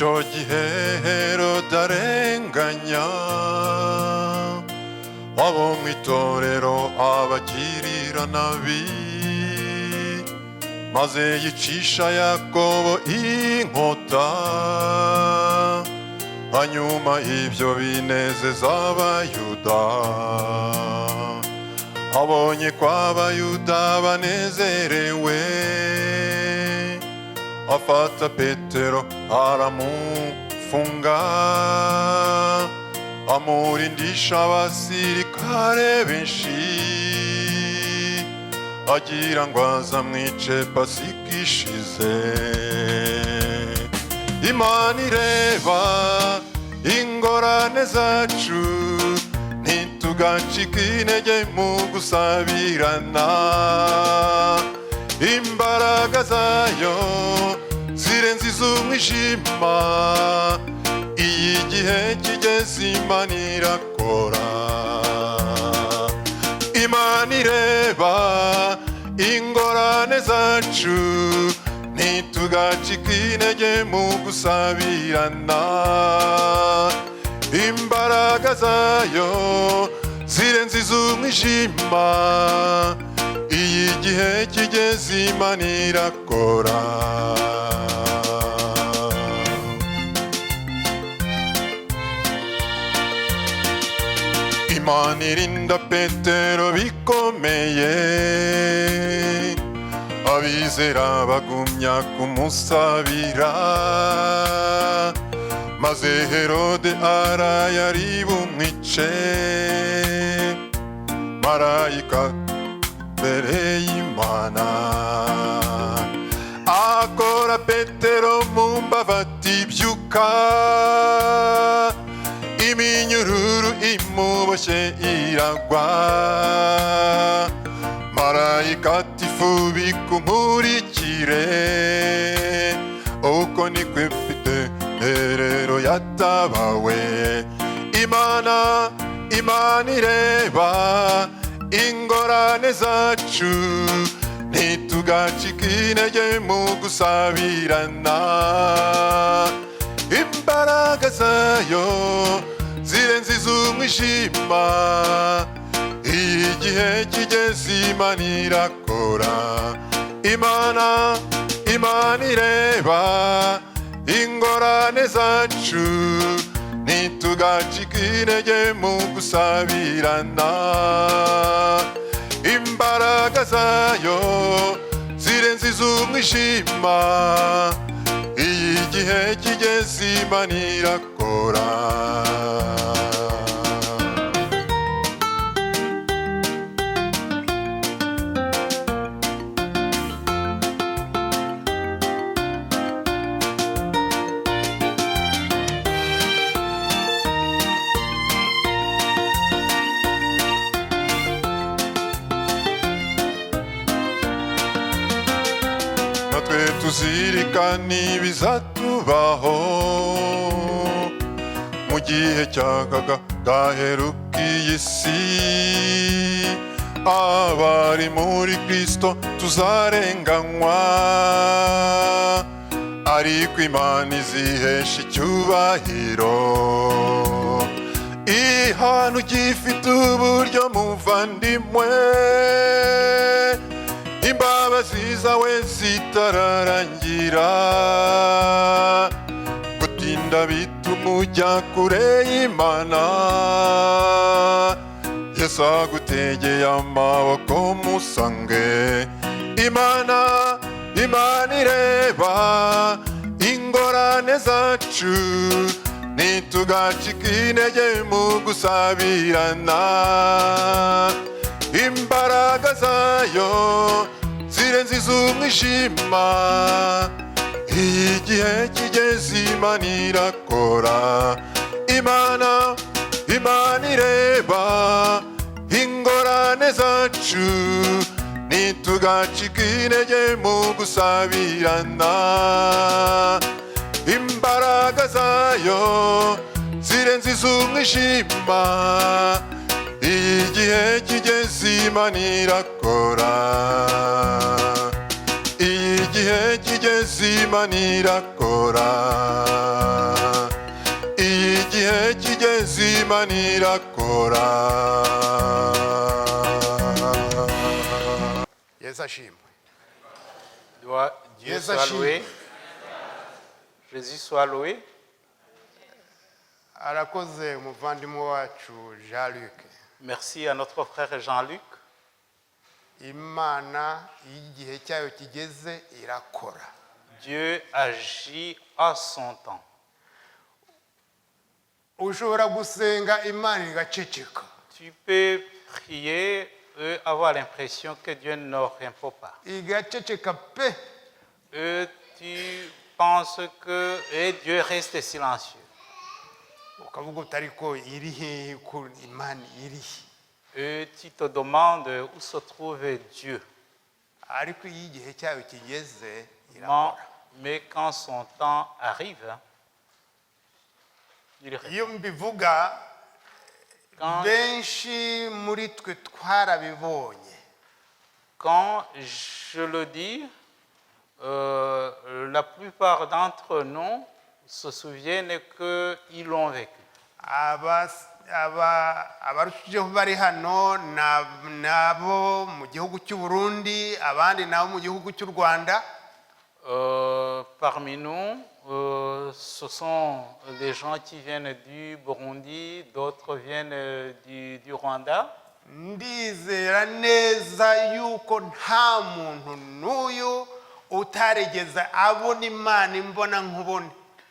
icyo gihe Herode arenganya abo mu itorero abagirira nabi, maze yicisha Yakobo inkota. Hanyuma ibyo binezeza abayuda, abonye ko abayuda banezerewe, afata Petero aramufunga, amurindisha abasirikare benshi, agira ngo azamwice Pasika ishize. Imana ireba ingorane zacu, ntitugacike intege mu gusabirana. Imbaraga zayo zirenze iz'umwijima, iyo igihe kigeze Imana irakora. Imana ireba ingorane zacu, ntitugacike intege mu gusabirana. Imbaraga zayo zirenze iz'umwijima, iyo igihe kigeze Imana irakora. Imana irinda Petero bikomeye, abizera bagumya kumusabira, maze Herode arayari bumwice. Marayika mbere y'Imana akora Petero mu mbavu ati byuka, iminyururu imuboshye iragwa. Marayika ati fubika unkurikire, uko niko Petero yatabawe. Imana ireba ingorane zacu, ntitugacike intege mu gusabirana. Imbaraga zayo zirenze iz'umwijima, iyo igihe kigeze Imana irakora. Imana ireba ingorane zacu, ntitugacike intege mu gusabirana. Imbaraga zayo zirenze iz'umwijima, iyo igihe kigeze Imana irakora. Natwe tuzirikana ibizatubaho mu gihe cy'akaga gaheruka iyi si. Abari muri Kristo tuzarenganywa, ariko Imana izihesha icyubahiro. Ihana ugifite uburyo muvandimwe, imbabazi zawe zitararangira. Gutinda bituma ujya kure y'Imana, Yesu agutegeye amaboko musange. Imana ireba ingorane zacu, ntitugacike intege mu gusabirana. Imbaraga zayo zirenze iz'umwijima, iyo igihe kigeze Imana irakora. Imana ireba ingorane zacu, ntitugacike intege mu gusabirana. Imbaraga zayo zirenze iz'umwijima, iyo igihe kigeze Imana irakora. Iyo igihe igihe kigeze Imana irakora igihe kigeze Imana irakora. Yesu ashimwe. Dieu Yes, soit Achille. loué. Jésus soit loué. Arakoze umuvandimwe wacu Jean Luc. Merci à notre frère Jean-Luc. Imana iyo igihe cyayo kigeze irakora. Dieu agit à son temps. Ushobora gusenga Imana igaceceka. Tu peux prier et avoir l'impression que Dieu ne répond pas. Igaceceka pe. Et tu penses que Dieu reste silencieux. Ukavuga uti ariko iri hehe ko Imana iri? Et tu te demandes où se trouve Dieu. Ariko iyo igihe cyayo kigeze Mais, irakora. mais quand son temps arrive, il répond. Iyo mbivuga Quand, benshi muri twe twarabibonye. quand je le dis, la plupart d'entre nous se souviennent qu'ils l'ont vécu. Abarushijeho bari hano nabo mu gihugu cy'u Burundi, abandi nabo mu gihugu cy'u Rwanda. Parmi nous, ce sont des gens qui viennent du Burundi, d'autres viennent du Rwanda. Ndizera neza yuko nta muntu n'uyu utaregeza abona Imana imbona nkubone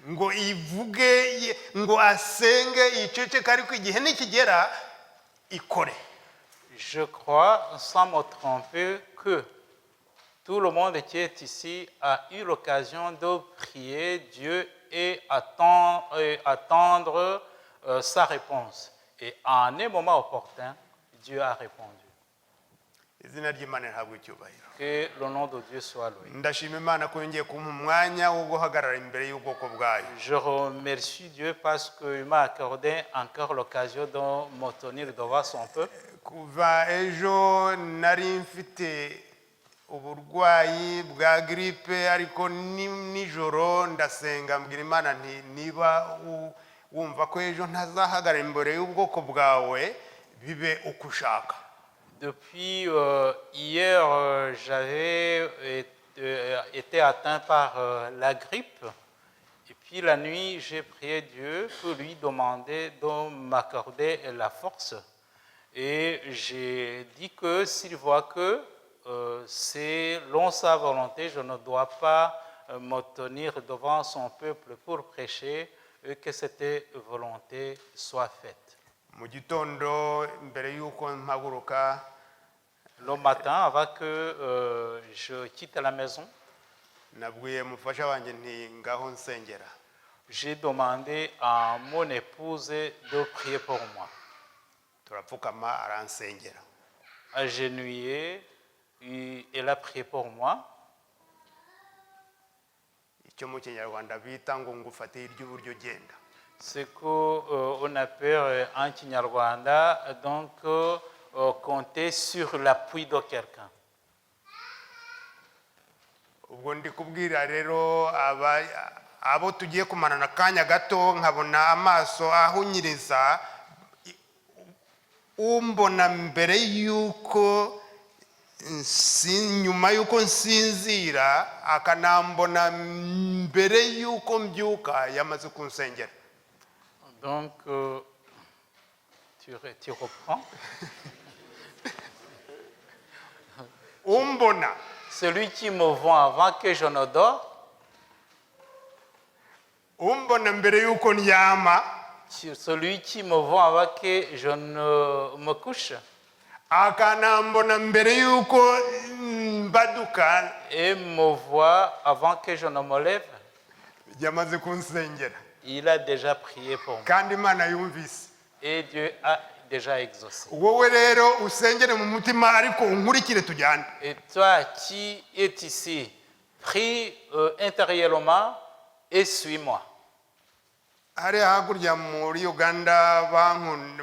ngo ivuge ngo asenge yiceceka, ariko igihe nikigera ikore. Je crois, sans me tromper, que tout le monde qui est ici a eu l'occasion de prier Dieu et attendre sa réponse. Et en un moment opportun, Dieu a répondu. Izina ry'Imana ntabwo icyubahiro. Que le nom de Dieu soit loué. Ndashima Imana ko yongeye kumpa umwanya wo guhagarara imbere y'ubwoko bwayo. Je remercie Dieu parce qu'il m'a accordé encore l'occasion de me tenir devant son peuple. Kuva ejo nari mfite uburwayi bwa gripe, ariko nijoro ndasenga mbwira Imana nti niba wumva ko ejo ntazahagarara imbere y'ubwoko bwawe bibe uko ushaka. Depuis hier, j'avais été atteint par la grippe. Et puis la nuit, j'ai prié Dieu pour lui demander de m'accorder la force. Et j'ai dit que s'il voit que c'est selon sa volonté, je ne dois pas me tenir devant son peuple pour prêcher, et que cette volonté soit faite. Mu gitondo mbere y'uko mpaguruka, Le matin, avant que je quitte la maison, nabwiye mufasha wanjye nti ngaho nsengera. j'ai demandé à mon épouse de prier pour moi. Turapfukama aransengera. Agenouillée, elle a prié pour moi. Icyo mu Kinyarwanda bita ngo ngufate iry'uburyo genda. Ce qu'on appelle en Kinyarwanda, donc compter sur l'appui de quelqu'un. Ubwo ndi kubwira rero abo tugiye kumarana akanya gato nkabona amaso ahunyiriza, umbona mbere y'uko nyuma y'uko nsinzira, akanambona mbere y'uko mbyuka yamaze kunsengera. Donc, tu reprends. Umbona Celui qui me voit avant que je ne dors, umbona mbere y'uko ndyama, celui qui me voit avant que je ne me couche, akanambona mbere y'uko mbaduka, et me voit avant que je ne me lève, yamaze kunsengera. il a déjà prié pour moi. Kandi Imana yumvise. Et Dieu a déjà exaucé. Wowe rero usengere mu mutima, ariko unkurikire tujyane. Et toi qui es ici, prie intérieurement et suis-moi. Hari hakurya muri Uganda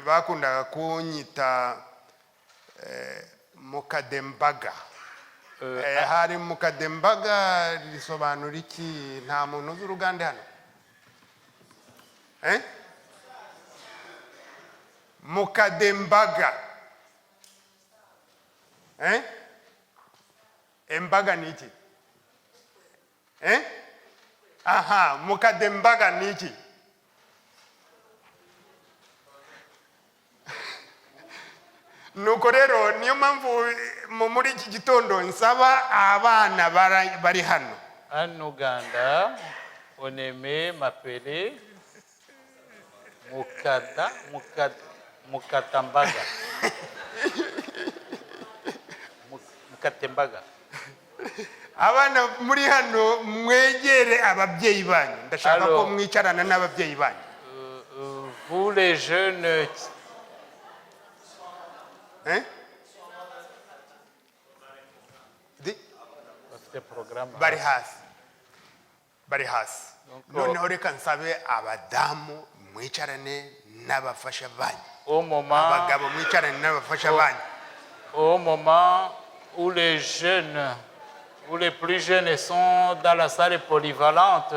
bakundaga kunyita Mukadembaga. hari mukadembaga risobanura iki? Nta muntu uzi uruganda hano? Mukadembaga. Embaga ni iki? Aha, mukadembaga ni iki? Nuko rero niyo mpamvu muri iki gitondo nsaba abana bari hano. En Ouganda, on aimait m'appeler Mukatambaga. Mukatembaga. Abana muri hano mwegere ababyeyi banyu. Ndashaka ko mwicarana n'ababyeyi banyu. Vous les jeunes. Bari hasi. Noneho reka nsabe abadamu mwicarane n'abafasha banyu. Abagabo mwicarane n'abafasha banyu. Au moment où les jeunes, où les plus jeunes sont dans la salle polyvalente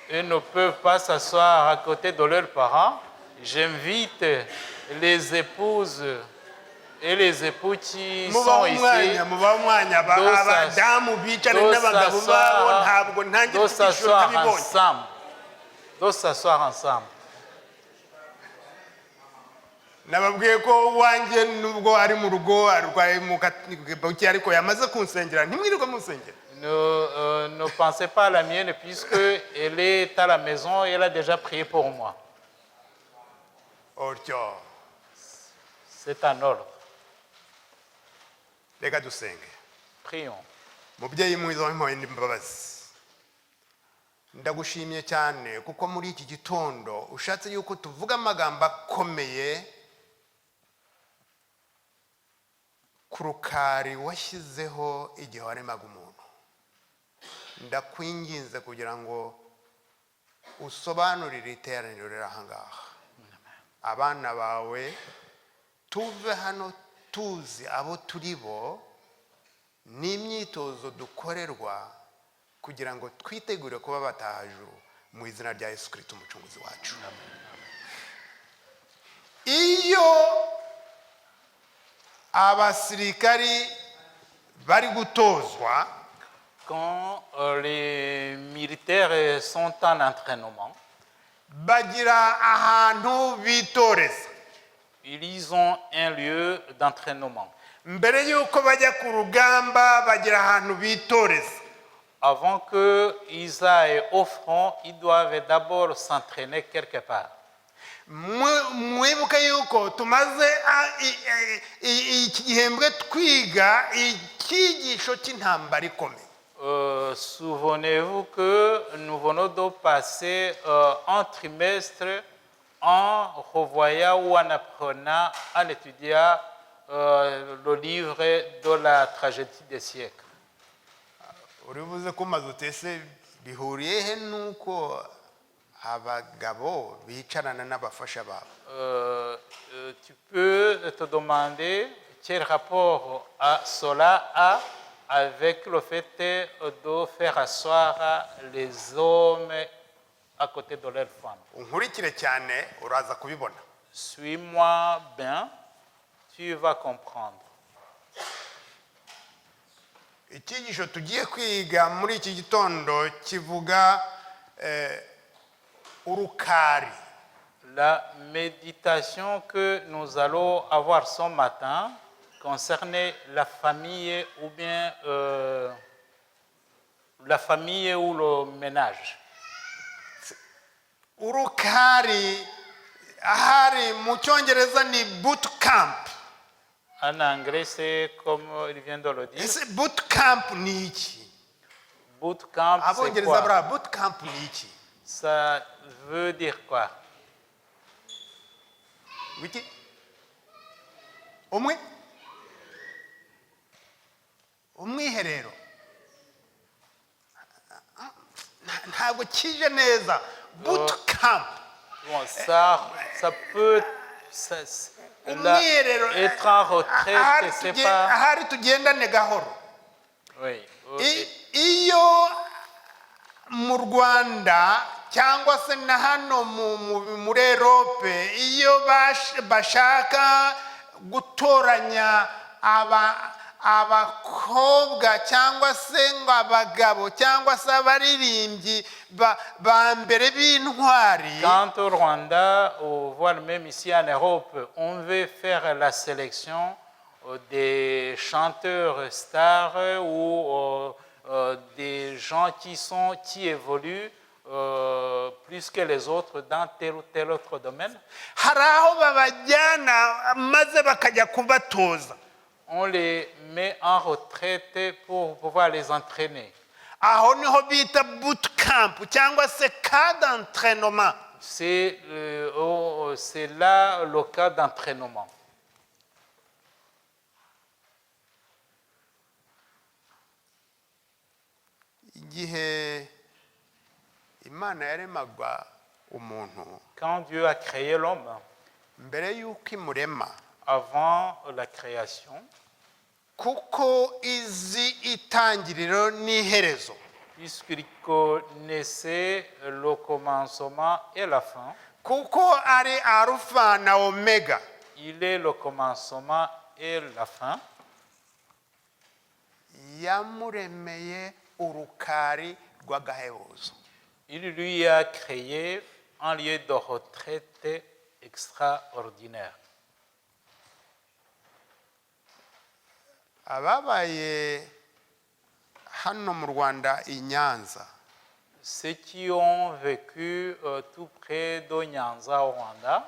et ne peuvent pas s'asseoir à côté de leurs parents, j'invite les épouses et les époux qui sont ici de s'asseoir ensemble. Nababwiye ko wanjye nubwo ari mu rugo arwaye mu kabuki ariko yamaze kunsengera ntimwirirwe munsengera. Ne pensez pas à la mienne puisque elle est à la maison et elle a déjà prié pour moi. C'est un ordre. Reka dusenge. Prions. Mubyeyi mwiza w'impuhwe n'imbabazi, ndagushimye cyane kuko muri iki gitondo ushatse yuko tuvuga amagambo akomeye ku rukari washyizeho igihe waremaga umuntu. Ndakwinginze kugira ngo usobanurire iteraniro riri aha ngaha. Abana bawe tuve hano tuzi abo turi bo n'imyitozo dukorerwa kugira ngo twitegure kuba batahajuru mu izina rya Yesu Kristo umucunguzi wacu. Iyo abasirikari bari gutozwa, quand les militaires sont en entraînement, bagira ahantu bitoreza. Ils ont un lieu d'entraînement. Mbere yuko bajya ku rugamba bagira ahantu bitoreza. Avant qu'ils aillent au front, ils doivent d'abord s'entraîner quelque part. Mwibuke yuko tumaze igihembwe twiga icyigisho cy'intambara ikomeye. Souvenez-vous que nous venons de passer un trimestre en revoyant ou en apprenant, en étudiant le livre de la tragédie des siècles. Uribuze ko mazutese bihuriye he nuko abagabo bicarana n'abafasha babo? Tu peux te demander quel rapport cela a avec le fait de faire asseoir les hommes à côté de leurs femmes. Unkurikire cyane uraza kubibona. Suis-moi bien, tu vas comprendre. Icyigisho tugiye kwiga muri iki gitondo kivuga urukari. La méditation que nous allons avoir ce matin concerne la famille ou bien la famille ou le ménage. Urukari ahari mu Cyongereza ni boot camp. En anglais, c'est comme il vient de le dire. Ese boot camp ni iki? Boot camp, c'est Abongereza quoi? bra boot camp ni iki? Ça veut dire quoi? Wiki? Umwiherero. Ntabwo kije neza. Boot camp. Bon, ça peut... umwiherero être en retraite, c'est pas. ahari tugendane gahoro. Oui. Iyo mu Rwanda cyangwa se na hano muri Europe, iyo bashaka gutoranya abakobwa cyangwa se ngo abagabo cyangwa se abaririmbyi ba mbere b'intwari. Quant au Rwanda, voire même ici en Europe, on veut faire la sélection des chanteurs stars ou des gens qui évoluent plus que les autres dans tel ou tel autre domaine. Hari aho babajyana maze bakajya kubatoza. On les met en retraite pour pouvoir les entraîner. Aho niho bita bootcamp cyangwa se cas d'entraînement. C'est là le cas d'entraînement. Igihe Imana yaremaga umuntu, Quand Dieu a créé l'homme, mbere y'uko imurema, avant la création, kuko izi itangiriro n'iherezo, puisqu'il connaissait le commencement et la fin, kuko ari Alpha na Omega, il est le commencement et la fin, yamuremeye urukari rw'agahebuzo. il lui a créé un lieu de retraite extraordinaire. Ababaye hano mu Rwanda i Nyanza, Ceux qui ont vécu tout près de Nyanza au Rwanda,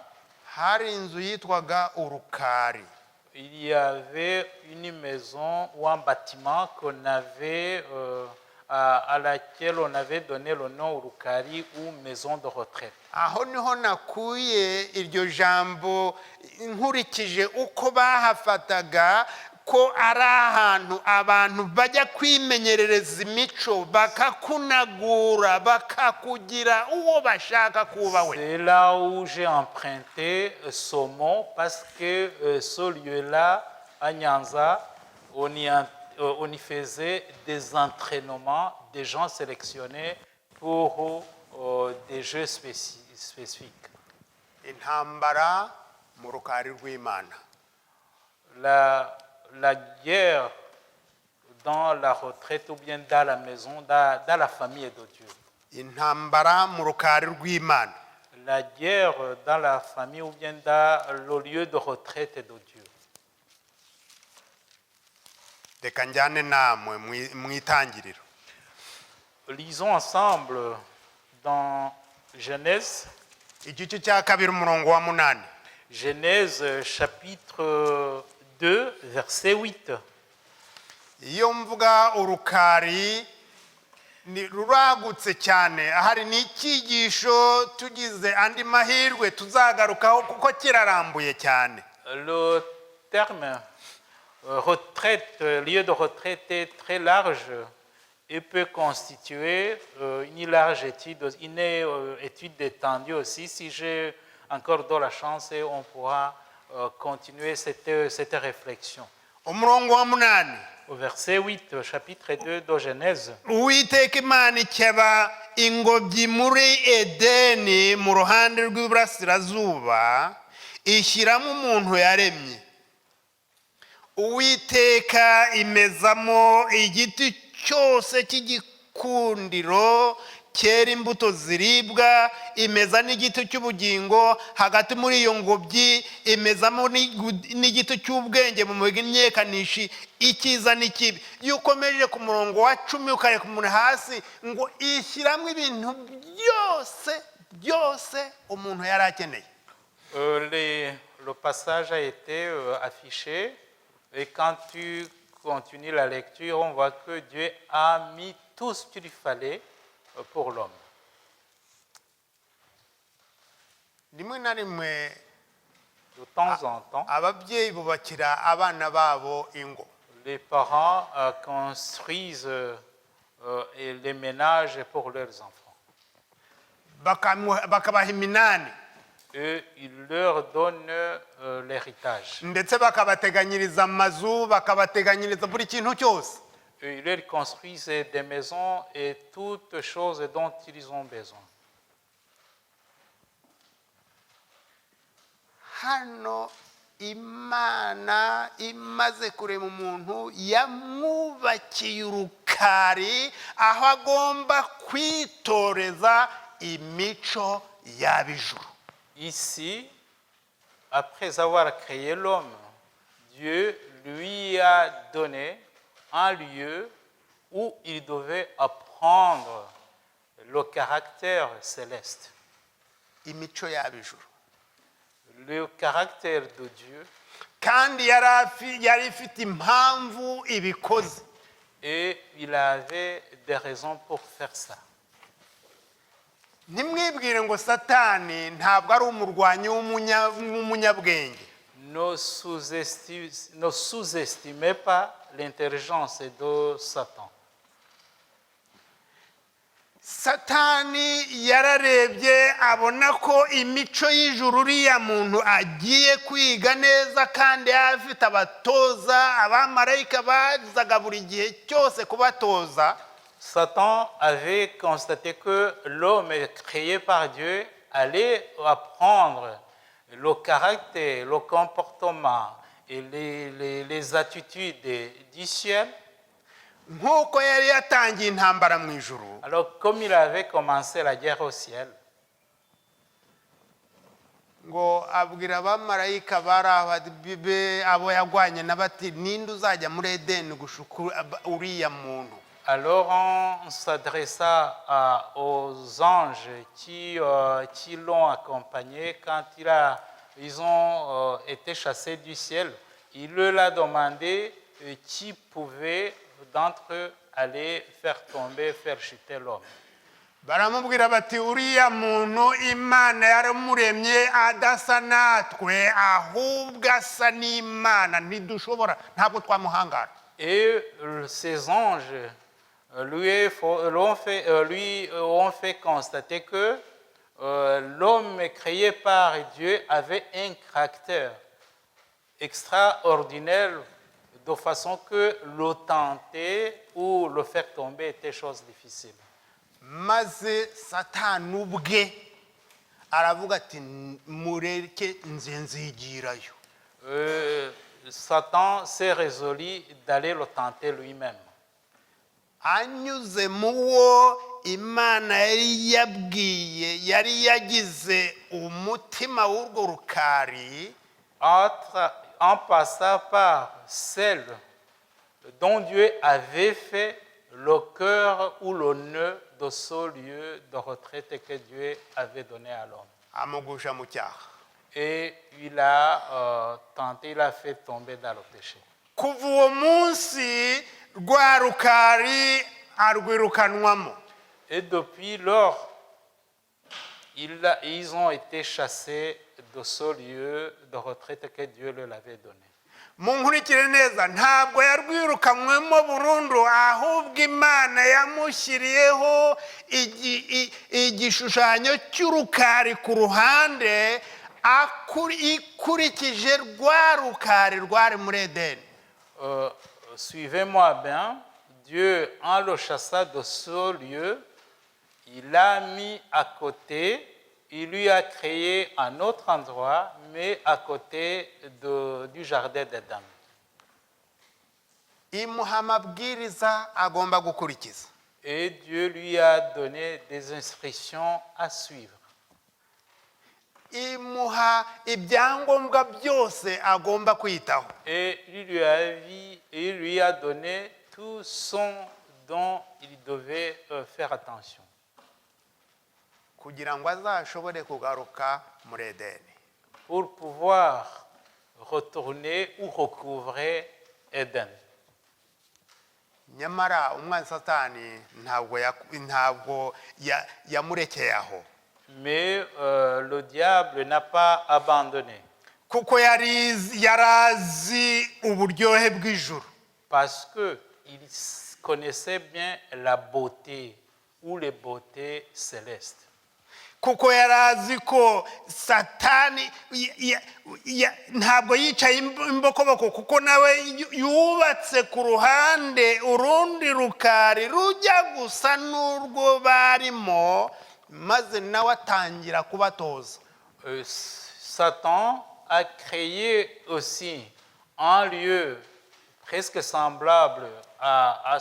hari inzu yitwaga Urukari. il y avait une maison ou un bâtiment à laquelle on avait donné le nom Urukari ou maison de retraite. Aho niho nakuye iryo jambo nkurikije uko bahafataga ko ari ahantu abantu bajya kwimenyerereza imico, bakakunagura, bakakugira uwo bashaka kuba we. C'est là où j'ai emprunté ce mot parce que ce lieu-là, à Nyanza, on y faisait des entraînements, des gens sélectionnés pour des jeux spécifiques. Intambara mu Rukari rw'Imana. La guerre dans la retraite ou bien dans la maison, dans la famille de Dieu. Intambara mu Rukari rw'Imana. La guerre dans la famille ou bien dans le lieu de retraite de Dieu. Reka njyane namwe mu itangiriro. Lisons ensemble dans Genèse. Igice cya kabiri umurongo wa 8. Genèse chapitre 2, verset 8. Iyo mvuga urukari ni ruragutse cyane, hari n'icyigisho tugize andi mahirwe tuzagarukaho kuko kirarambuye cyane. Le terme retraite, lieu de retraite est très large et peut constituer une large étude, une étude étendue aussi. Si j'ai encore de la chance, on pourra continuer cette réflexion. Umurongo wa 8. Au verset 8, chapitre 2 de Genèse. Uwiteka Imana ikeba ingobyi muri Edeni mu ruhande rw'iburasirazuba, ishyiramo umuntu yaremye. Uwiteka imezamo igiti cyose cy'igikundiro cyera imbuto ziribwa, imeza n'igiti cy'ubugingo, hagati muri iyo ngobyi imezamo n'igiti cy'ubwenge mu menyekanishi icyiza n'ikibi. Iyo ukomeje ku murongo wa 10 ukareka umuntu hasi, ngo ishyiramo ibintu byose umuntu yari akeneye. Le passage a été affiché et quand tu continues la lecture, on voit que Dieu a mis tout ce qu'il fallait pour l'homme. Rimwe na rimwe De temps en temps, ababyeyi bubakira abana babo ingo. les parents construisent les ménages pour leurs enfants. Bakabaha iminani. et il leur donne l'héritage. ndetse bakabateganyiriza amazu bakabateganyiriza buri kintu cyose. Et ils leur construisent des maisons et toutes choses dont ils ont besoin. Hano Imana imaze kurema umuntu yamwubakiye urukari aho agomba kwitoreza imico y'ab'ijuru. Ici, après avoir créé l'homme, Dieu lui a donné un lieu où il devait apprendre le caractère céleste, Imico y'ab'ijuru. le caractère de Dieu, kandi yari ifite impamvu ibikoze. et il avait des raisons pour faire ça. Ntimwibwire ngo Satani ntabwo ari umurwanyi w'umunyabwenge. Ne sous-estimez pas l'intelligence de Satan. Satani yararebye abona ko imico y'ijuru uriya muntu agiye kwiga neza kandi afite abatoza abamarayika bazaga buri gihe cyose kubatoza. Satan avait constaté que l'homme créé par Dieu allait apprendre le caractère, le comportement et les attitudes du ciel. Nk'uko yari yatangiye intambara mu ijuru, Alors, comme il avait commencé la guerre au ciel, ngo abwira abamarayika bari aho abo yagwanye n'abati ninde uzajya muri Edeni gushuka uriya muntu. alors on s'adressa aux anges qui l'ont accompagné quand ils ont été chassés du ciel. Il leur a demandé qui pouvait d'entre eux aller faire tomber, faire chuter l'homme. Baramubwira bati uriya muntu Imana yaramuremye adasa natwe ahubwo asa n'Imana ntidushobora ntabwo twamuhangara. Et ces anges lui ont fait constater que l'homme créé par Dieu avait un caractère extraordinaire, de façon que le tenter ou le faire tomber était chose difficile. Maze Satani ubwe aravuga ati mureke nze nzigirayo. Satan s'est résolu d'aller le tenter lui-même. Anyuze mu wo Imana yari yabwiye yari yagize umutima w'urwo rukari, En passant par celle dont Dieu avait fait le cœur ou le nœud de ce lieu de retraite que Dieu avait donné à l'homme. amugusha mu cyaha. Et il a tenté, il a fait tomber dans le péché. Kuva uwo munsi rwa rukari arwirukanwamo. Et depuis lors, ils ont été chassés de ce lieu de retraite que Dieu leur avait donné. Munkurikire neza ntabwo yarwirukanywemo burundu ahubwo Imana yamushyiriyeho igishushanyo cy'urukari ku ruhande ikurikije rwa rukari rwari muri Edeni. Suivez-moi bien, Dieu, en le chassant de ce lieu, il l'a mis à côté, il lui a créé un autre endroit, mais à côté du jardin d'Éden. Imuha amabwiriza agomba gukurikiza. Et Dieu lui a donné des instructions à suivre. Imuha ibyangombwa byose agomba kwitaho. Et il lui a donné tout ce dont il devait faire attention. Kugira ngo azashobore kugaruka muri Edeni. Pour pouvoir retourner ou recouvrer Éden. Nyamara umwanzi Satani ntabwo yamurekeye aho. Mais le diable n'a pas abandonné. Kuko yarazi uburyohe bw'ijuru. Parce qu'il connaissait bien la beauté ou les beautés célestes. kuko yari azi ko satani ntabwo yicaye imbokoboko, kuko nawe yubatse ku ruhande urundi rukari rujya gusa n'urwo barimo, maze nawe atangira kubatoza. Satan a créé aussi un lieu presque semblable à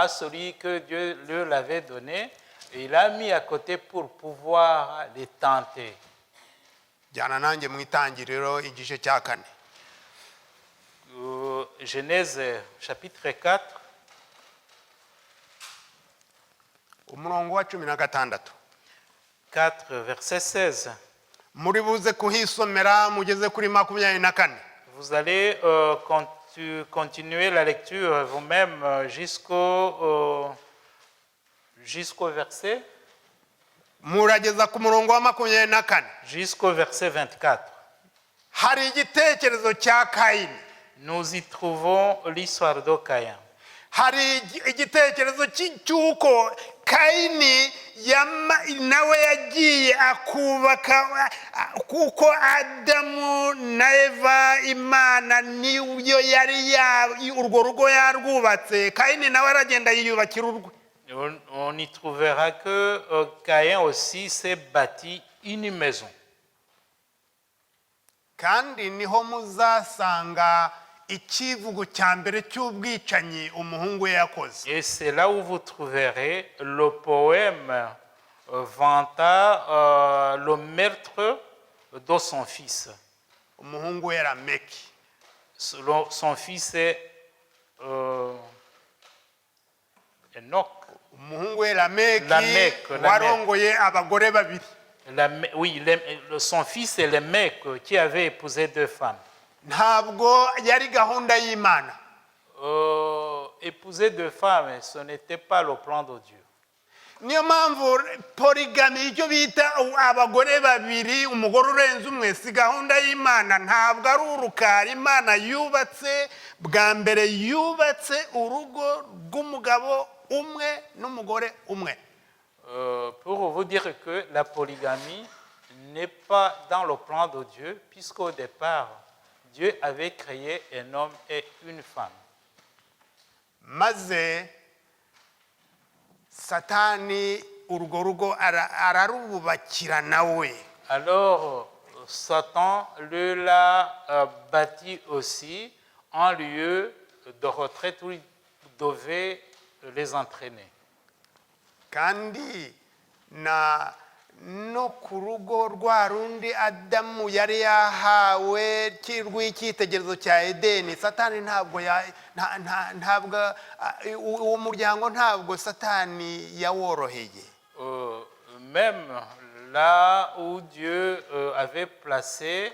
celui que Dieu lui avait donné, et il l'a mis à côté pour pouvoir les tenter. Jyana nanjye mu itangiriro igice cya 4. Genèse chapitre 4, umurongo wa 16. 4 verset 16. Muri buze kuhisomera mugeze kuri 24. Vous allez continuer la lecture vous-même jusqu'au verset. Murageza ku murongo wa 24. Jusqu'au verset 24. Hari igitekerezo cya Kayini. Nous y trouvons l'histoire de Caïn. Hari igitekerezo cy'uko Kayini nawe yagiye akubaka, kuko Adamu na Eva Imana niyo yari urwo rugo yarwubatse, Kayini nawe aragenda yiyubakira urwe. On y trouvera que Caïn aussi s'est bâti une maison. Kandi niho muzasanga ikivugo cya mbere cy'ubwicanyi umuhungu we yakoze. Et c'est là où vous trouverez le poème vantant le meurtre de son fils. Umuhungu we Lameki. Son fils est Enoch. Umuhungu we Lameki warongoye abagore babiri. Oui, son fils est Lamech qui avait épousé 2 femmes. Ntabwo yari gahunda y'Imana. Épouser 2 femmes, ce n'était pas le plan de Dieu. Niyo mpamvu polygamy, icyo bita abagore babiri umugore urenze umwe, si gahunda y'Imana. Ntabwo ari urukari Imana yubatse. Bwa mbere yubatse urugo rw'umugabo umwe n'umugore umwe. Pour vous dire que la polygamie n'est pas dans le plan de Dieu, puisqu'au départ, Dieu avait créé un homme et une femme. Maze Satani urwo rugo ararubakira nawe. Alors, Satan l'a bâti aussi un lieu de retraite où il devait les entraîner. Kandi no ku rugo rwa rundi Adamu yari yahawe rw'icyitegererezo cya Edeni, Satani ntabwo uwo muryango ntabwo Satani yaworoheye. Même là où Dieu avait placé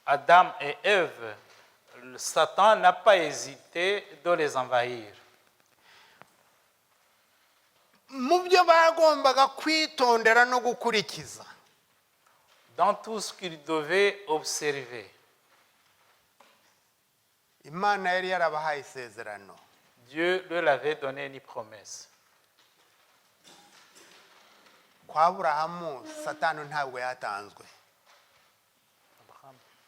Adam et Ève, Satan n'a pas hésité de les envahir. Mu byo bagombaga kwitondera no gukurikiza, dans tout ce qu'il devait observer, Imana yari yarabahaye isezerano. Dieu leur avait donné une promesse. Kwa Aburahamu Satani ntabwo yatanzwe.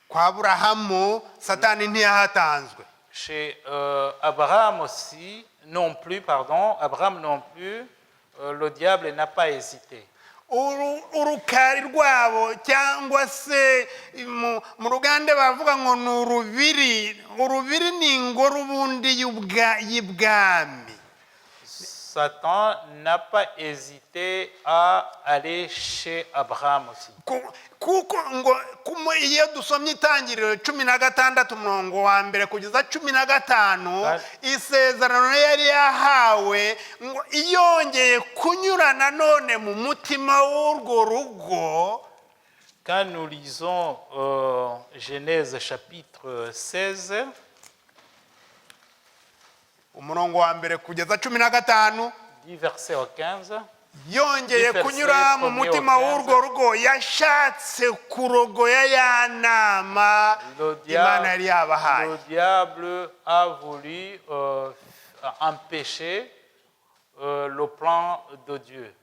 Kwa Aburahamu Satani ntiyahatanzwe. Chez Abraham aussi, non plus, pardon, Abraham non plus, le diable n'a pas hésité. Urukari rwabo cyangwa se mu rugande bavuga ngo ni urubiri ni ingoro ubundi y'ibwami. Satan n'a pas hésité à aller chez Abraham aussi. Kuko ngo iyo dusomye itangiriro 16 umurongo wa mbere kugeza 15, isezerano yari yahawe ngo iyongeye kunyura nanone mu mutima w'urwo rugo. Quand nous lisons Genèse chapitre 16, umurongo wa mbere kugeza 15, verset 15, yongeye kunyura mu mutima w'urwo rugo, yashatse kurogoya ya nama Imana yari yabahaye. Le diable a voulu empêcher le plan de Dieu.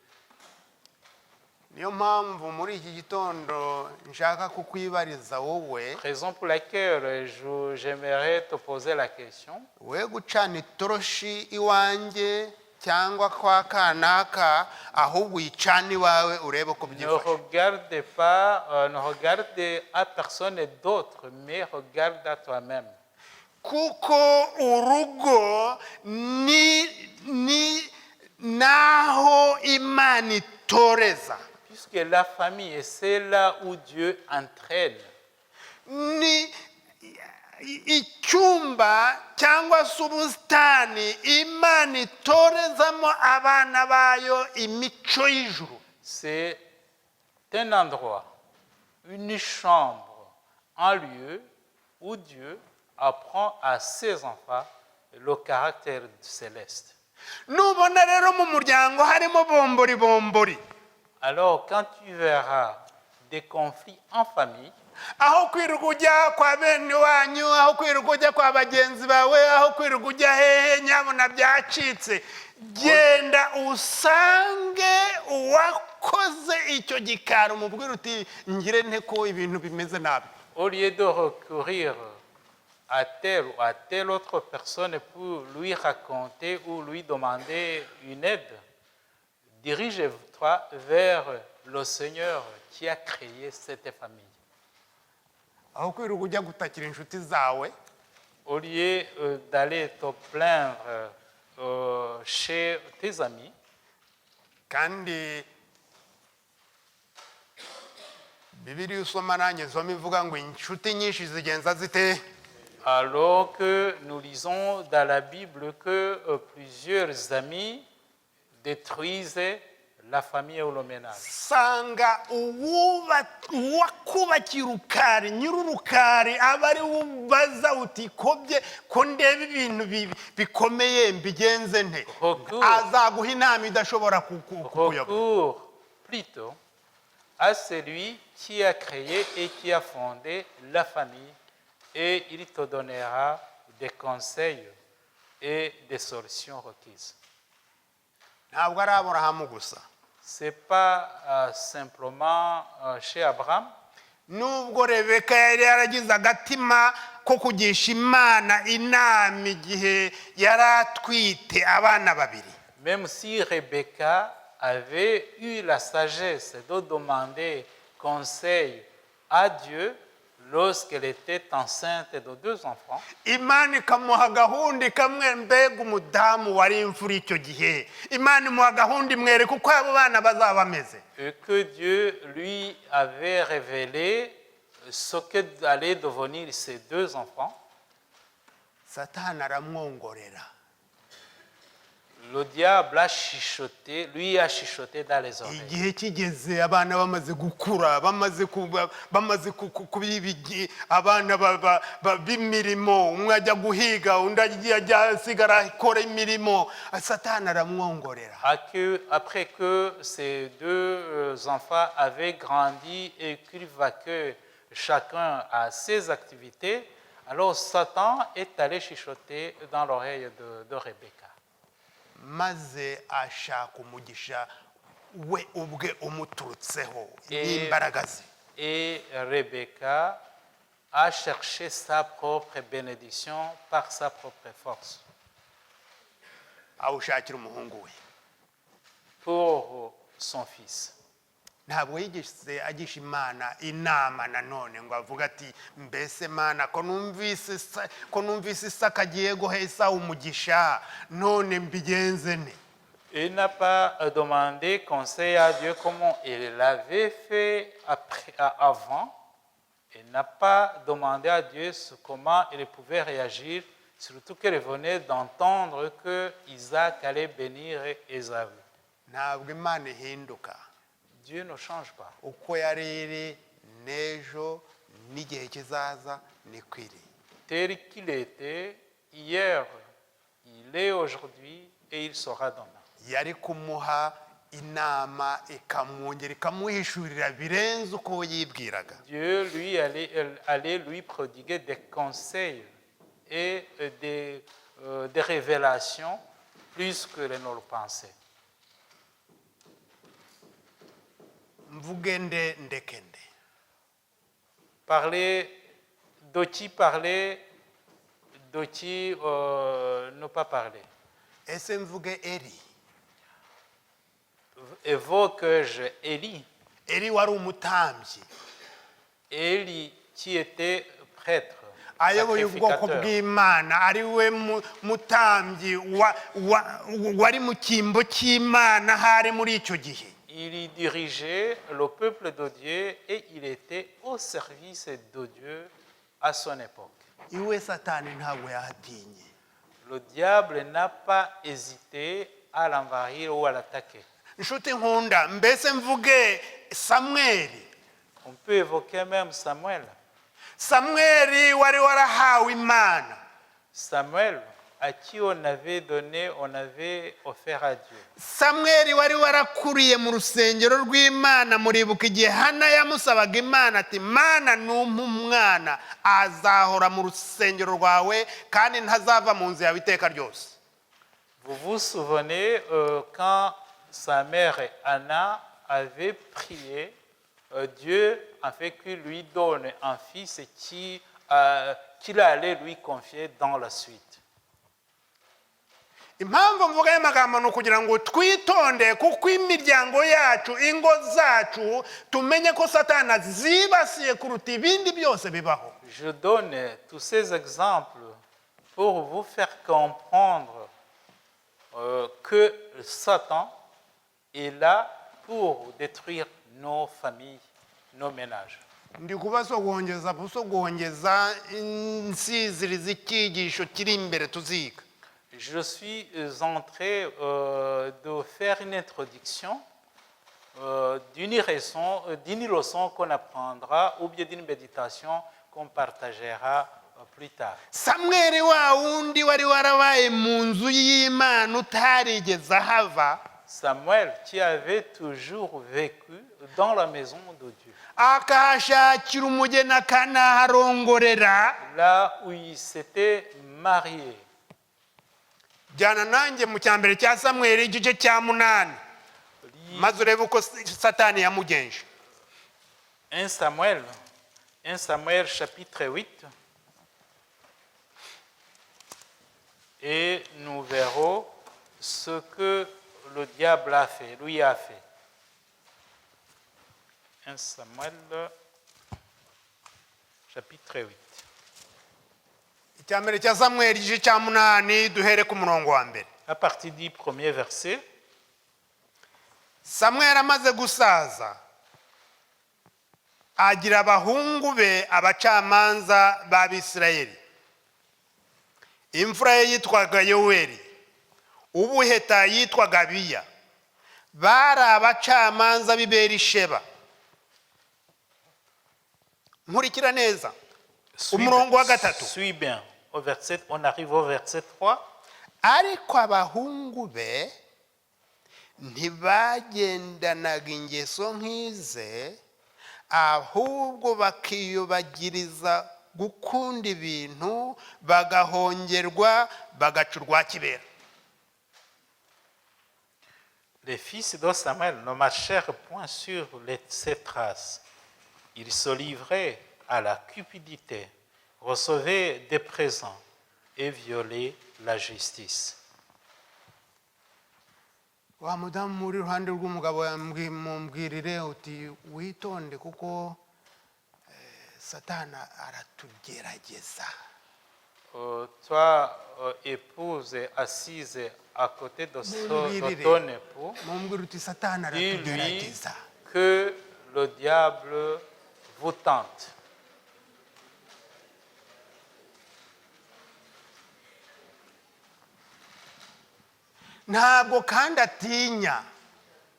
niyo mpamvu muri iki gitondo nshaka kukwibariza wowe Raison pour laquelle j'aimerais te poser la question. we gucana itoroshi iwanjye cyangwa kwa kanaka ahubwo uyicana iwawe urebe ko Ne byifashe regarde pas, ne regarde à personne d'autre, mais regarde à toi-même. kuko urugo ni naho imana itoreza Puisque la famille, c'est là où Dieu entraîne. ni icyumba cyangwa se ubusitani imana itorezamo abana bayo imico y'ijuru C'est un endroit, une chambre, un lieu où Dieu apprend à ses enfants le caractère céleste. nubona rero mu muryango harimo bombori Alors, quand tu verras des conflits en famille, aho kwirirwa ujya kwa bene wanyu aho kwirirwa ujya kwa bagenzi bawe aho kwirirwa ujya hehe nyabona byacitse genda usange uwakoze icyo gikari umubwira uti ngire nte ko ibintu bimeze nabi au lieu de recourir à telle ou à telle autre personne pour lui raconter ou lui demander une aide, dirige-toi vers le Seigneur qui a créé cette famille. aho kwirirwa ujya gutakira inshuti zawe Au lieu d'aller te plaindre chez tes amis, kandi Bibiliya usoma nanjye nsoma ivuga ngo inshuti nyinshi zigenza zite alors que nous lisons dans la Bible que plusieurs amis détruisent la famille ou le ménage. sanga uwakubakira urukari nyir'urukari aba ari we ubaza uti ko ndeba ibintu bikomeye mbigenze nte azaguha inama idashobora kukuyobora Recours plutôt à celui qui a créé et qui a fondé la famille et il te donnera des conseils et des solutions requises. ntabwo ari aburahamu gusa Ce n'est pas simplement chez Abraham. nubwo rebeka yari yaragize agatima ko kugisha imana inama igihe yari atwite abana babiri Même si Rebecca avait eu la sagesse de demander conseil à Dieu lorsqu'elle était enceinte de 2 enfants, imana ikamuha gahunda ikamwe mbega umudamu wari imfura icyo gihe imana imuha gahunda imwereka uko abo bana bazaba bameze et que Dieu lui avait révélé ce que allaient devenir ces 2 enfants, satani aramwongorera le diable a chuchoté, lui a chuchoté dans les oreilles. igihe kigeze abana bamaze gukura bamaze kuba abana b'imirimo umwe ajya guhiga undi ajya asigara akora imirimo satani aramwongorera Après que ces 2 enfants avaient grandi et qu'ils voient que chacun a ses activités, alors Satan est allé chuchoter dans l'oreille de Rebecca. maze ashaka umugisha we ubwe umuturutseho n'imbaraga ze Et Rebecca a cherché sa propre bénédiction par sa propre force awushakira umuhungu we pour son fils. ntabwo yigeze agisha imana inama nanone ngo avuga ati mbese mana ko numvise isaka agiye guha Esawu umugisha none mbigenze ne Il n'a pas demandé conseil à Dieu comment il l'avait fait avant. Il n'a pas demandé à Dieu comment il pouvait réagir, surtout qu'il venait d'entendre que Isaac allait bénir Ésaü. ntabwo imana ihinduka Dieu ne change pas. uko yari iri n'ejo n'igihe kizaza niko iri Tel qu'il était hier, il est aujourd'hui et il sera demain. yari kumuha inama ikamwongera ikamuhishurira birenze uko yibwiraga Dieu lui allait lui prodiguer des conseils et des révélations plus que ne le pensait. mvuge nde ndeke nde. Parler, d'autres parler, d'autres ne pas parler. Ese mvuge Eli? Évoque-je Élie? Eli wari umutambyi, Élie qui était prêtre, ayoboye ubwoko sacrificateur. bw'Imana, ari we mutambyi wari mu cyimbo cy'Imana hari muri icyo gihe. Il y dirigeait le peuple de Dieu et il était au service de Dieu à son époque. Iwe Satani ntabwo yahatinye. Le diable n'a pas hésité à l'envahir ou à l'attaquer. Inshuti nkunda, mbese mvuge Samweli? On peut évoquer même Samuel. Samweli wari warahawe Imana. Samuel, à qui on avait offert à Dieu. Samweli wari warakuriye mu rusengero rw'Imana. Muribuka igihe Hana yamusabaga Imana ati, Mana numpa umwana azahora mu rusengero rwawe kandi ntazava mu nzu yawe iteka ryose. Vous vous souvenez quand sa mère Anna avait prié Dieu afin qu'il lui donne un fils qu'il allait lui confier dans la suite. Impamvu mvuga aya magambo ni ukugira ngo twitonde, kuko imiryango yacu, ingo zacu, tumenye ko Satani zibasiye kuruta ibindi byose bibaho. Je donne tous ces exemples pour vous faire comprendre que Satan est là pour détruire nos familles, nos ménages. Ndi kubasogongeza insiziriza icyigisho kiri imbere tuziga. Je suis en train de faire une introduction d'une leçon qu'on apprendra ou bien d'une méditation qu'on partagera plus tard. Samweli wa wundi wari warabaye mu nzu y'Imana utarigeze ahava, Samuel qui avait toujours vécu dans la maison de Dieu. akahashakira umugeni akanaharongorera. Là où il s'était marié. Jyana nanjye mu cyambere cya Samweli igice cya 8 maze urebe uko Satani yamugenje. 1 Samuel chapitre 8 et nous verrons ce que le diable lui a fait. 1 Samuel chapitre 8. Icyambere cya Samweli igice cya 8 duhere ku murongo wa mbere. À partir du premier verset. Samweli amaze gusaza agira abahungu be abacamanza b'Abisirayeli. Imfura ye yitwaga Yoweli, ubuheta yitwaga Abiya. Bari abacamanza b'i Berisheba. Nkurikira neza umurongo wa 3. Suis bien. On arrive au verset 3. Ariko abahungu be ntibagendanaga ingeso nk'ize, ahubwo bakiyubagiriza gukunda ibintu, bagahongerwa, bagacurwa kibera. Les fils de Samuel ne marchèrent point sur ses traces. Ils se livraient à la cupidité, recevaient des présents et violaient la justice. Wa mudamu muri ruhande rw'umugabo mumbwirire uti witonde kuko Satana aratugerageza. Toi, épouse assise à côté de ton époux, mumbwire uti Satana dis-lui aratugerageza. que le diable vous tente. Ntabwo kandi atinya.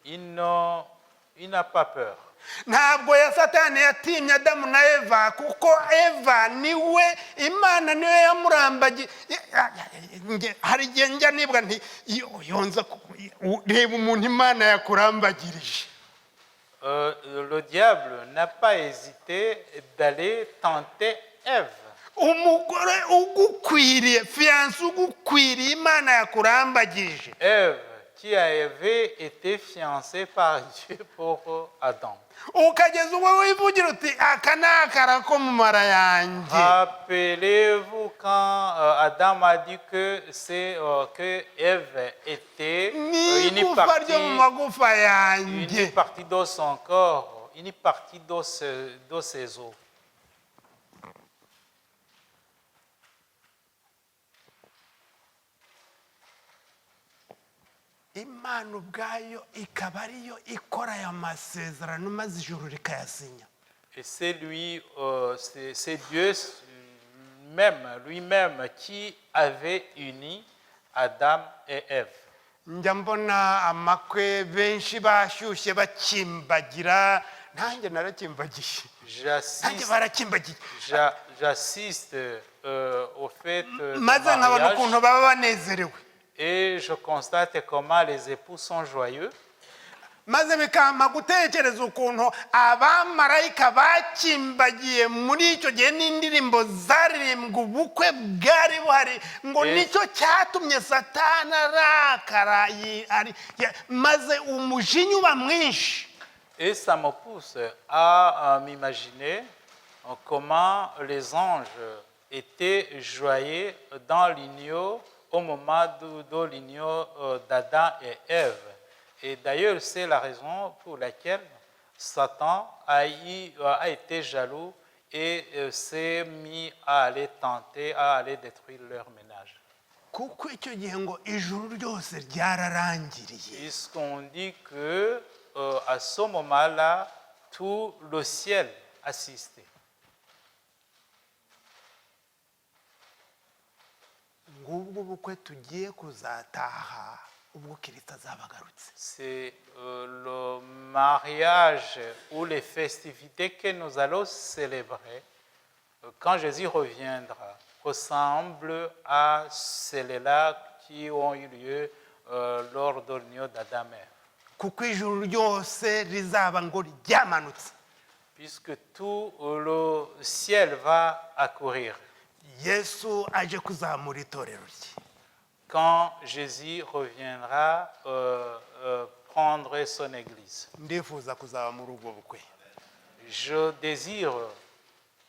Il n'a pas peur. Ntabwo ya Satani yatinya Adamu na Eva, kuko Eva niwe Imana niwe yamurambagiye. Hari igihe njya nibwa nti yonza reba umuntu Imana yakurambagirije. Le diable n'a pas hésité d'aller tenter Ève. Umugore ugukwiriye, fiancé ugukwiriye Imana yakurambagirije. Ève qui avait été fiancé par Dieu pour Adam. ukageza ubwo wivugira uti aka ni akara ko mu mara yanjye. Rappelez-vous quand Adam a dit que que Ève était n'igufa ryo mu magufa yanjye. une partie de son corps, une partie de ses os. Imana ubwayo ikaba ariyo ikora aya masezerano maze ijuru rikayasinya. Et c'est Dieu lui-même qui avait uni Adam et Ève. Njya mbona amakwe benshi bashyushye bakimbagira, nanjye narakimbagiye, nanjye barakimbagiye, J'assiste au fait de maze nkabona mariage ukuntu baba banezerewe, et je constate comment les époux sont joyeux. maze bikampa gutekereza ukuntu abamarayika bakimbagiye muri icyo gihe n'indirimbo zaririmbwa ubukwe bwari buhari, ngo nicyo cyatumye Satani arakara maze umujinya uba mwinshi. Et ça me pousse à m'imaginer comment les anges étaient joyeux dans l'union au moment de l'union d'Adam et Ève. Et d'ailleurs, c'est la raison pour laquelle Satan a été jaloux et s'est mis à aller tenter, à aller détruire leur ménage. Kuko icyo gihe ngo ijuru ryose ryararangiriye. Puisqu'on dit que à ce moment-là, tout le ciel assistait. Ngubwo ubukwe tugiye kuzataha ubwo Kristo azaba agarutse. C'est le mariage ou les festivités que nous allons célébrer quand Jésus reviendra ressemble à celles-là qui ont eu lieu lors de l'union d'Adam et Ève. Kuko ijuru ryose rizaba ngo ryamanutse. Puisque tout le ciel va accourir. Yesu aje kuzamura itorero rye. Quand Jésus reviendra prendre son église. Ndifuza kuzaba muri ubwo bukwe. Je désire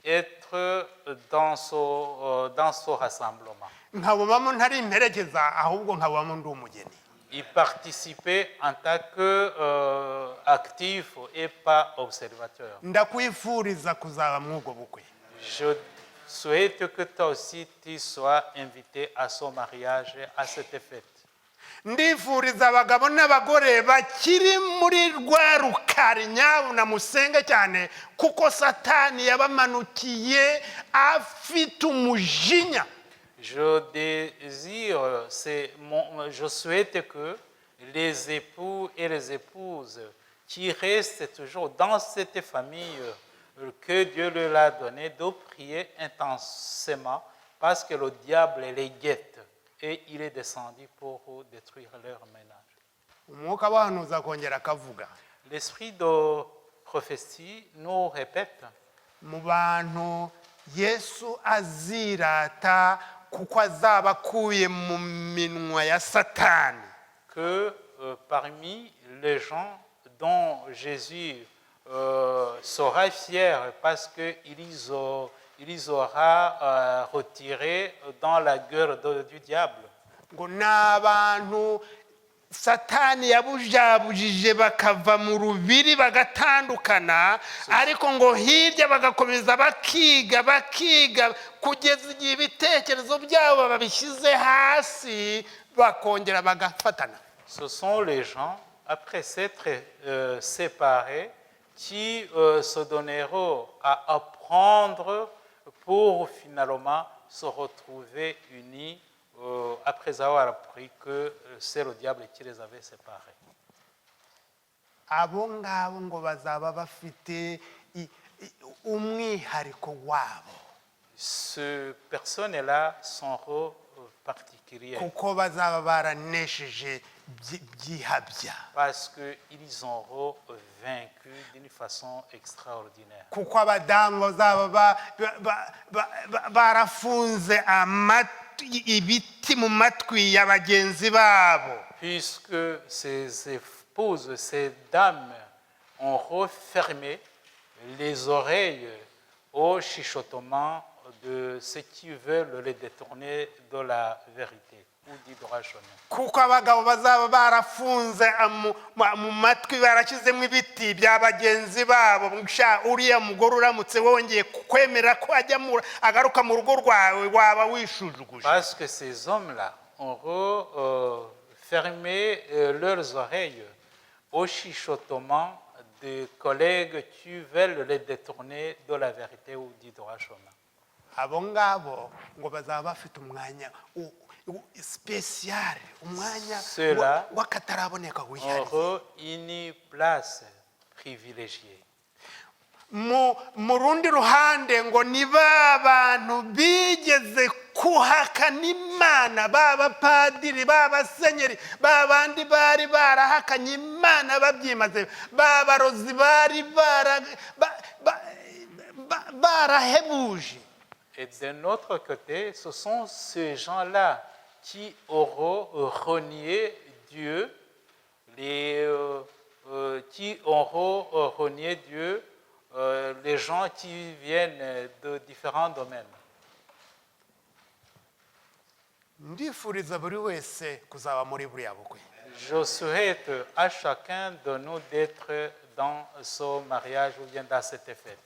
être dans ce rassemblement. Nkabubamo ntari imperekeza ahubwo nkabubamo ndi umugeni. Y participer en tant qu'actif et pas observateur. Ndakwifuriza kuzaba muri ubwo bukwe. Je souhaite que toi aussi tu sois invité à son mariage, à cette fête. Ndifuriza abagabo n'abagore bakiri muri rwa rukari nyabuna musenge cyane kuko Satani yabamanukiye afite umujinya. Je désire, je souhaite que les époux et les épouses qui restent toujours dans cette famille que Dieu leur a donné de prier intensément parce que le diable les guette et il est descendu pour détruire leur ménage. Umwuka w'abahanuzi akongera akavuga. L'esprit de prophétie nous répète. Mu bantu Yesu azirata kuko azaba akuye mu minwa ya Satani. Que parmi les gens dont Jésus sera fier parce qu'il aura retiré dans la gueule du diable. Ngo n'abantu Satani yabujabujije bakava mu rubiri bagatandukana, ariko ngo hirya bagakomeza bakiga kugeza igihe ibitekerezo byabo babishyize hasi bakongera bagafatana. Ce sont les gens, après s'être séparés, qui se donneront à apprendre pour finalement se retrouver unis après avoir appris que c'est le diable qui les avait séparés. Abo ngabo ngo bazaba bafite umwihariko wabo. Ces personnes-là sont particulières. Kuko bazaba baranesheje byihabya. Parce qu'ils auront vaincu d'une façon extraordinaire. Kuko abadamu bazaba barafunze amatwi ibiti mu matwi ya bagenzi babo. puisque ces épouses, ces dames ont refermé les oreilles au chuchotement de ceux qui veulent les détourner de la vérité ou du droit chemin. Kuko abagabo bazaba barafunze mu matwi barashyizemo ibiti bya bagenzi babo. Uriya mugore uramutse wongeye kwemera ko agaruka mu rugo rwawe waba wishujuguje. Parce que ces hommes-là ont fermé leurs oreilles au chuchotement des collègues qui veulent les détourner de la vérité ou du droit chemin. Abo ngabo ngo bazaba bafite umwanya spécial, umwanya wakataraboneka wihariye. Auront une place privilégiée. Mu rundi ruhande ngo ni bantu bigeze kuhakana Imana, b'abapadiri, b'abasenyeri, bandi bari barahakanye Imana babyimaze, b'abarozi bari barahebuje. Et d'un autre côté, ce sont ces gens-là qui auront renié Dieu, qui auront renié Dieu, les gens qui viennent de différents domaines. Ndifuriza buri wese kuzaba muri buriya bukwe. Je souhaite à chacun de nous d'être dans ce mariage ou bien dans cette fête.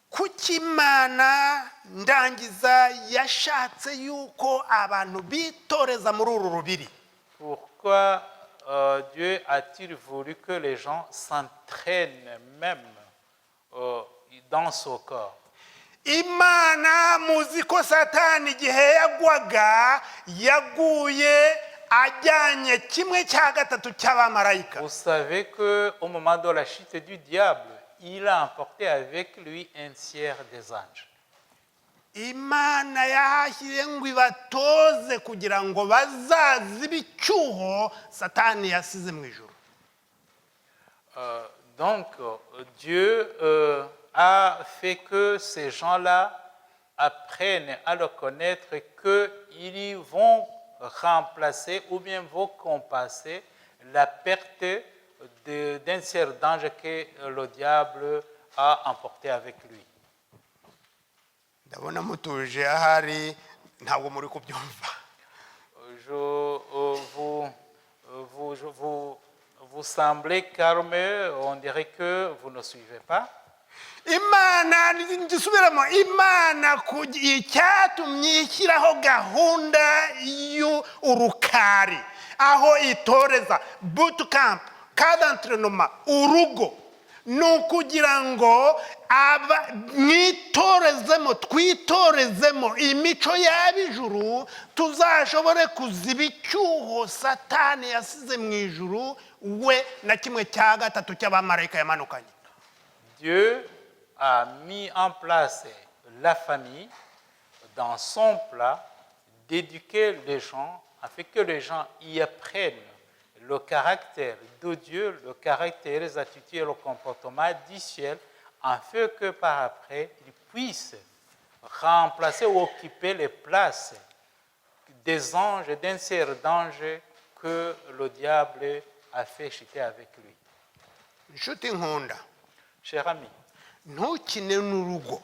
Kuki Imana ndangiza yashatse yuko abantu bitoreza muri uru rubiri? Pourquoi Dieu a-t-il voulu que les gens s'entraînent même dans ce corps? Imana muzi ko Satani igihe yagwaga yaguye ajyanye kimwe cya gatatu cy'abamarayika. Vous savez qu'au moment de la chute du diable, il a emporté avec lui un tiers des anges. Imana yahashyire ngo ibatoze kugira ngo bazazibe icyuho Satani yasize mu ijuru. Donc, Dieu a fait que ces gens-là apprennent à le connaître, qu'ils vont remplacer ou bien vont compenser la perte d'un tiers d'ange que le diable a emporté avec lui. Ndabona mutuje ahari ntabwo muri kubyumva. Vous semblez calme, on dirait que vous ne suivez pas. Imana ndisubiramo, Imana icyatumye ishyiraho gahunda y'urukari aho itoreza bootcamp, camp d'entraînement, urugo, ni ukugira ngo twitorezemo imico y'ab'ijuru, tuzashobore kuziba icyuho Satani yasize mu ijuru we na kimwe cya gatatu cy'abamarayika yamanukanye. Dieu a mis en place la famille dans son plan d'éduquer les gens afin que les gens y apprennent le caractère de Dieu, le caractère, les attitudes et le comportement du ciel, afin que par après, ils puissent remplacer ou occuper les places des anges, d'un tiers d'anges que le diable a fait chuter avec lui. Nshuti nkunda, Cher ami, ntukine n'urugo.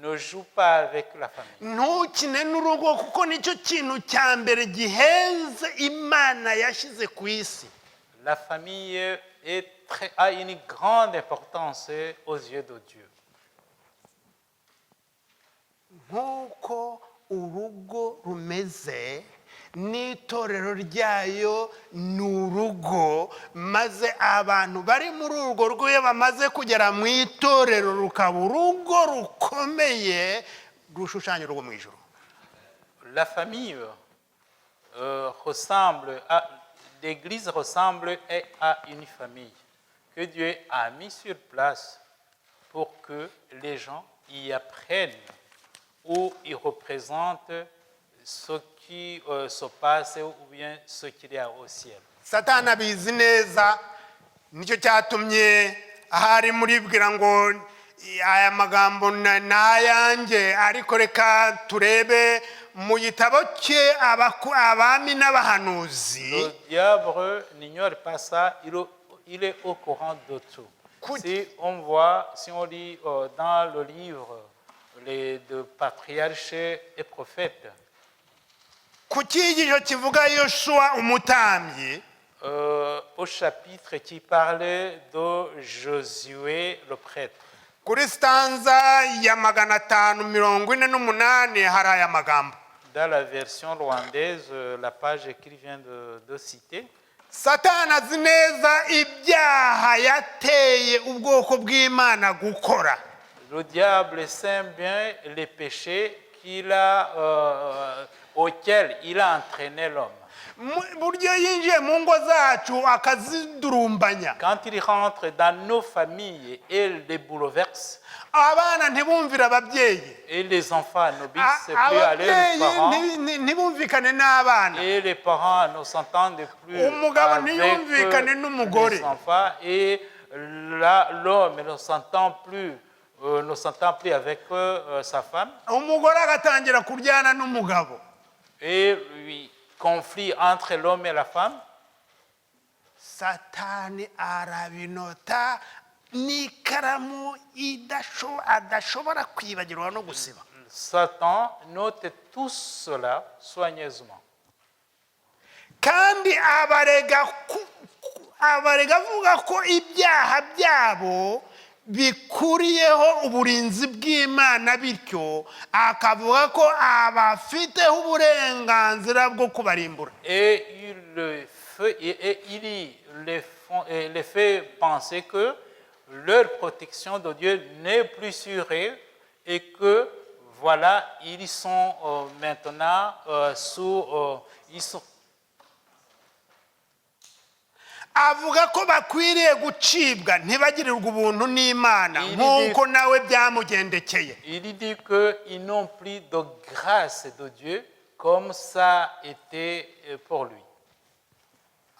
ne joue pas avec la famille. Ntukine n'urugo kuko nicyo kintu cya mbere gihenze Imana yashyize ku isi. La famille a une grande importance aux yeux de Dieu. Nk'uko urugo rumeze n'itorero ryayo ni urugo, maze abantu bari muri urwo rugo iyo bamaze kugera mu itorero rukaba urugo rukomeye rushushanya urugo mu ijuru. La famille ressemble à l'Église ressemble à une famille que Dieu a mis sur place pour que les gens y apprennent ou y représentent ce qui se passe ou bien ce qu'il y a au ciel. Satani abizi neza, nicyo cyatumye ahari muribwira ngo aya magambo ni ayanjye ariko reka turebe mu gitabo cye abami n'abahanuzi. Le diable n'ignore pas ça, il est au courant de tout. Si on lit dans le livre de patriarches et prophètes, ku cyigisho kivuga Yoshuwa umutambyi, au chapitre qui parle de Josué le prêtre, kuri stanza ya 548 hari aya magambo. dans la version rwandaise, la page qu'il vient de citer, Satani azi neza ibyaha yateye ubwoko bw'Imana gukora. le diable sait bien les péchés auxquels il a entraîné l'homme. Buryo yinjiye mu ngo zacu akazidurumbanya. Quand il rentre dans nos familles et les bouleverse, Abana ntibumvira ababyeyi. et les enfants n'obéissent plus à leurs parents, ntibumvikane n'abana. et les parents ne s'entendent plus Umugabo avec ntiyumvikane n'umugore. les enfants, et l'homme ne s'entend plus avec sa femme, Umugore agatangira kuryana n'umugabo. et lui, conflit entre l'homme et la femme. Satani arabinota n'ikaramu adashobora kwibagirwa no gusiba. Satan note tout cela soigneusement. Kandi abarega avuga ko ibyaha byabo bikuriyeho uburinzi bw'Imana, bityo akavuga ko abafiteho uburenganzira bwo kubarimbura. Et il les fait penser que leur protection de Dieu n'est plus sur eux, et que voilà, ils sont maintenant Avuga ko bakwiriye gucibwa ntibagirirwe ubuntu n'Imana nk'uko nawe byamugendekeye. Il dit qu'ils n'ont plus de grâce de Dieu comme ça a été pour lui.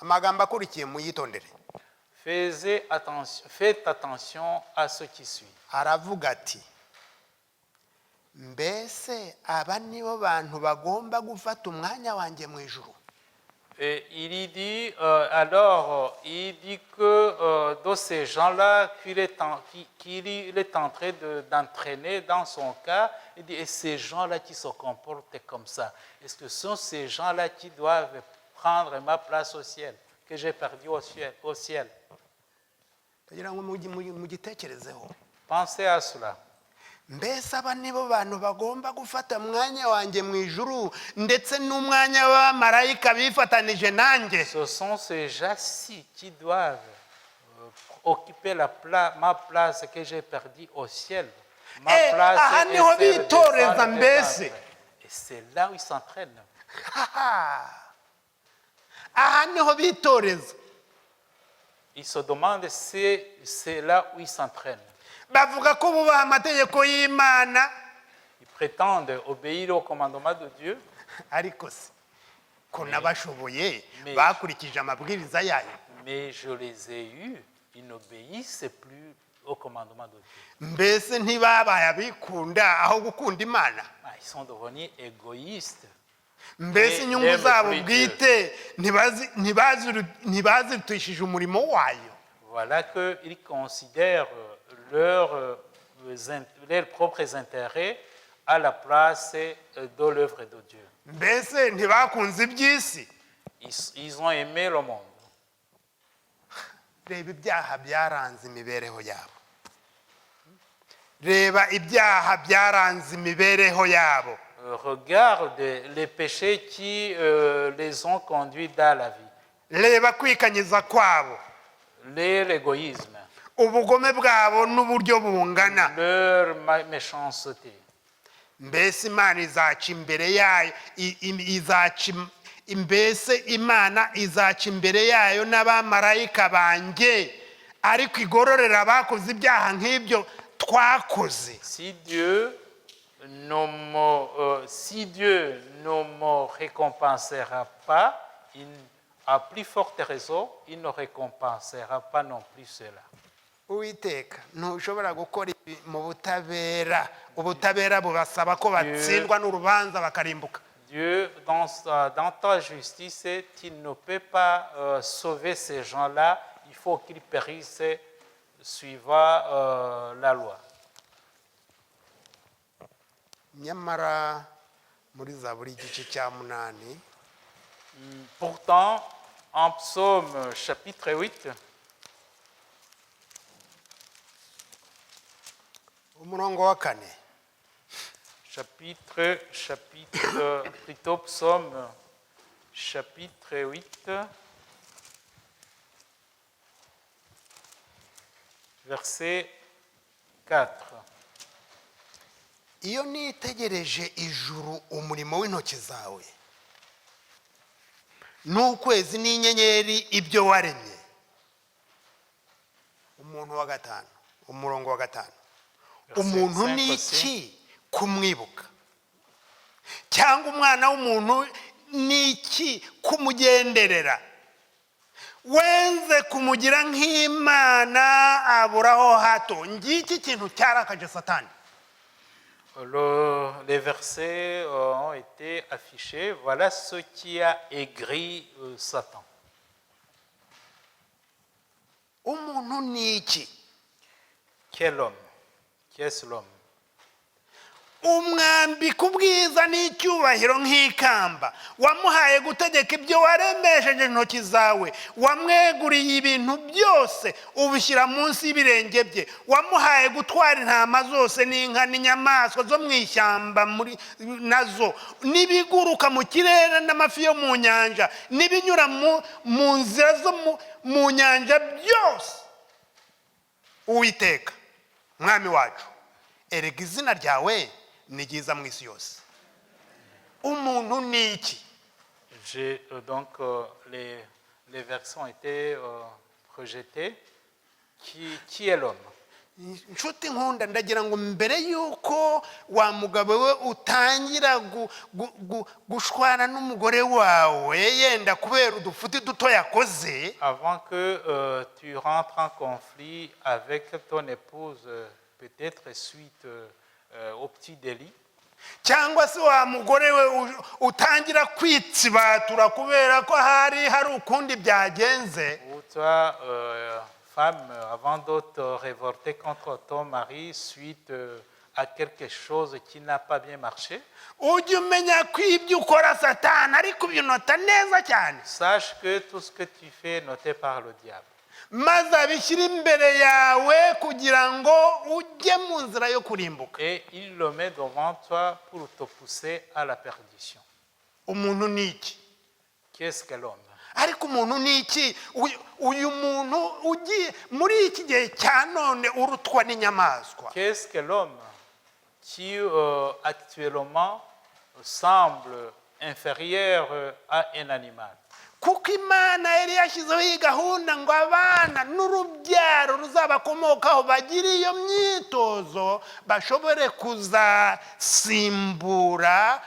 Amagambo akurikiye muyitondere. Faites attention à ce qui suit. Aravuga ati, mbese aba nibo bantu bagomba gufata umwanya wanjye mu ijuru. Et il dit, il dit que de ces gens-là qu'il est en train d'entraîner dans son cas, il dit, et ces gens-là qui se comportent comme ça, est-ce que ce sont ces gens-là qui doivent prendre ma place au ciel, que j'ai perdu au ciel? Pensez à cela. Mbese aba nibo bantu bagomba gufata umwanya wanjye mu ijuru ndetse n'umwanya w'abamarayika bifatanije nanjye. Ce sont ces gens-ci qui doivent occuper ma place que j'ai perdue au ciel. Ma place aha est niho celle bitoreza des mbese. Et c'est là où ils s'entraînent. Aha niho bitoreza. Ils se demandent si c'est là où ils s'entraînent. Bavuga ko bubaha amategeko y'Imana, Ils prétendent obéir au commandement de Dieu, ariko se ko nabashoboye Mais- bakurikije amabwiriza yayo. mais je les ai eus, ils n'obéissent plus au commandement de Dieu. Mbese ntibabaye abikunda aho gukunda Imana. Ils sont devenus égoïstes. Mbese inyungu zabo bwite ntibazirutishije umurimo wayo. Voilà qu'ils considèrent leurs propres intérêts à la place de l'œuvre de Dieu. Mbese ntibakunze iby'isi. Ils ont aimé le monde. Reba ibyaha byaranze imibereho yabo. Reba ibyaha byaranze imibereho yabo. Regarde les péchés qui les ont conduits dans la vie. Reba kwikanyiza kwabo. L'égoïsme, Ubugome bwabo n'uburyo bungana. leur méchanceté. Mbese Imana izaca imbere yayo mbese Imana izaca imbere yayo n'abamarayika banjye ariko igororera abakoze ibyaha nk'ibyo twakoze. Si Dieu ne me récompensera pas, à plus forte raison, il ne récompensera pas non plus cela. uwiteka ntushobora gukora ibi mu butabera ubutabera bubasaba ko batsindwa n'urubanza bakarimbuka. Dieu, dans ta justice, tu ne peux pas sauver ces gens-là. Il faut qu'ils périssent suivant la loi. nyamara muri Zaburi igice cya 8 Pourtant, en Psaume chapitre 8, umurongo wa 4 plutôt Psaume chapitre 8, verset 4. iyo nitegereje ijuru umurimo w'intoki zawe n'ukwezi n'inyenyeri ibyo waremye. Umurongo wa 5 umuntu ni iki kumwibuka, cyangwa umwana w'umuntu ni iki kumugenderera? Wenze kumugira nk'Imana aburaho hato. Ngiki kintu cyarakaje Satani. Les versets ont été affichés. Voilà ce qui a aigri Satan. Umuntu ni iki? Quel homme? Qui est-ce l'homme? Umwambika ubwiza n'icyubahiro nk'ikamba, wamuhaye gutegeka ibyo waremesheje intoki zawe, wamweguriye ibintu byose ubishyira munsi y'ibirenge bye, wamuhaye gutwara intama zose n'inka n'inyamaswa zo mu ishyamba nazo, n'ibiguruka mu kirere n'amafi yo mu nyanja, n'ibinyura mu nzira zo mu nyanja byose. Uwiteka mwami wacu, erega izina ryawe ni ryiza mu isi yose. Umuntu ni iki? Donc les versets ont été projetés. Qui est l'homme? Nshuti nkunda, ndagira ngo mbere yuko wa mugabo we utangira gushwana n'umugore wawe yenda kubera udufuti duto yakoze, avant que tu rentres en conflit avec ton épouse, peut-être suite au petit délit, cyangwa se wa mugore we utangira kwitsibatura kubera ko hari ukundi byagenze, ou toi femme, avant de te révolter contre ton mari suite à quelque chose qui n'a pas bien marché, ujye umenya ko ibyo ukora Satani ari kubinota neza cyane. Sache que tout ce que tu fais est noté par le diable. Maze abishyira imbere yawe kugira ngo ujye mu nzira yo kurimbuka. Et il le met devant toi pour te pousser à la perdition. Umuntu ni iki? Qu'est-ce que l'homme? Ariko umuntu ni iki? Uyu muntu ugiye muri iki gihe cya none urutwa n'inyamaswa. Qu'est-ce que l'homme qui actuellement semble inférieur à un animal? Kuko Imana yari yashyizeho iyi gahunda ngo abana n'urubyaro ruzabakomokaho bagire iyo myitozo bashobore kuzasimbura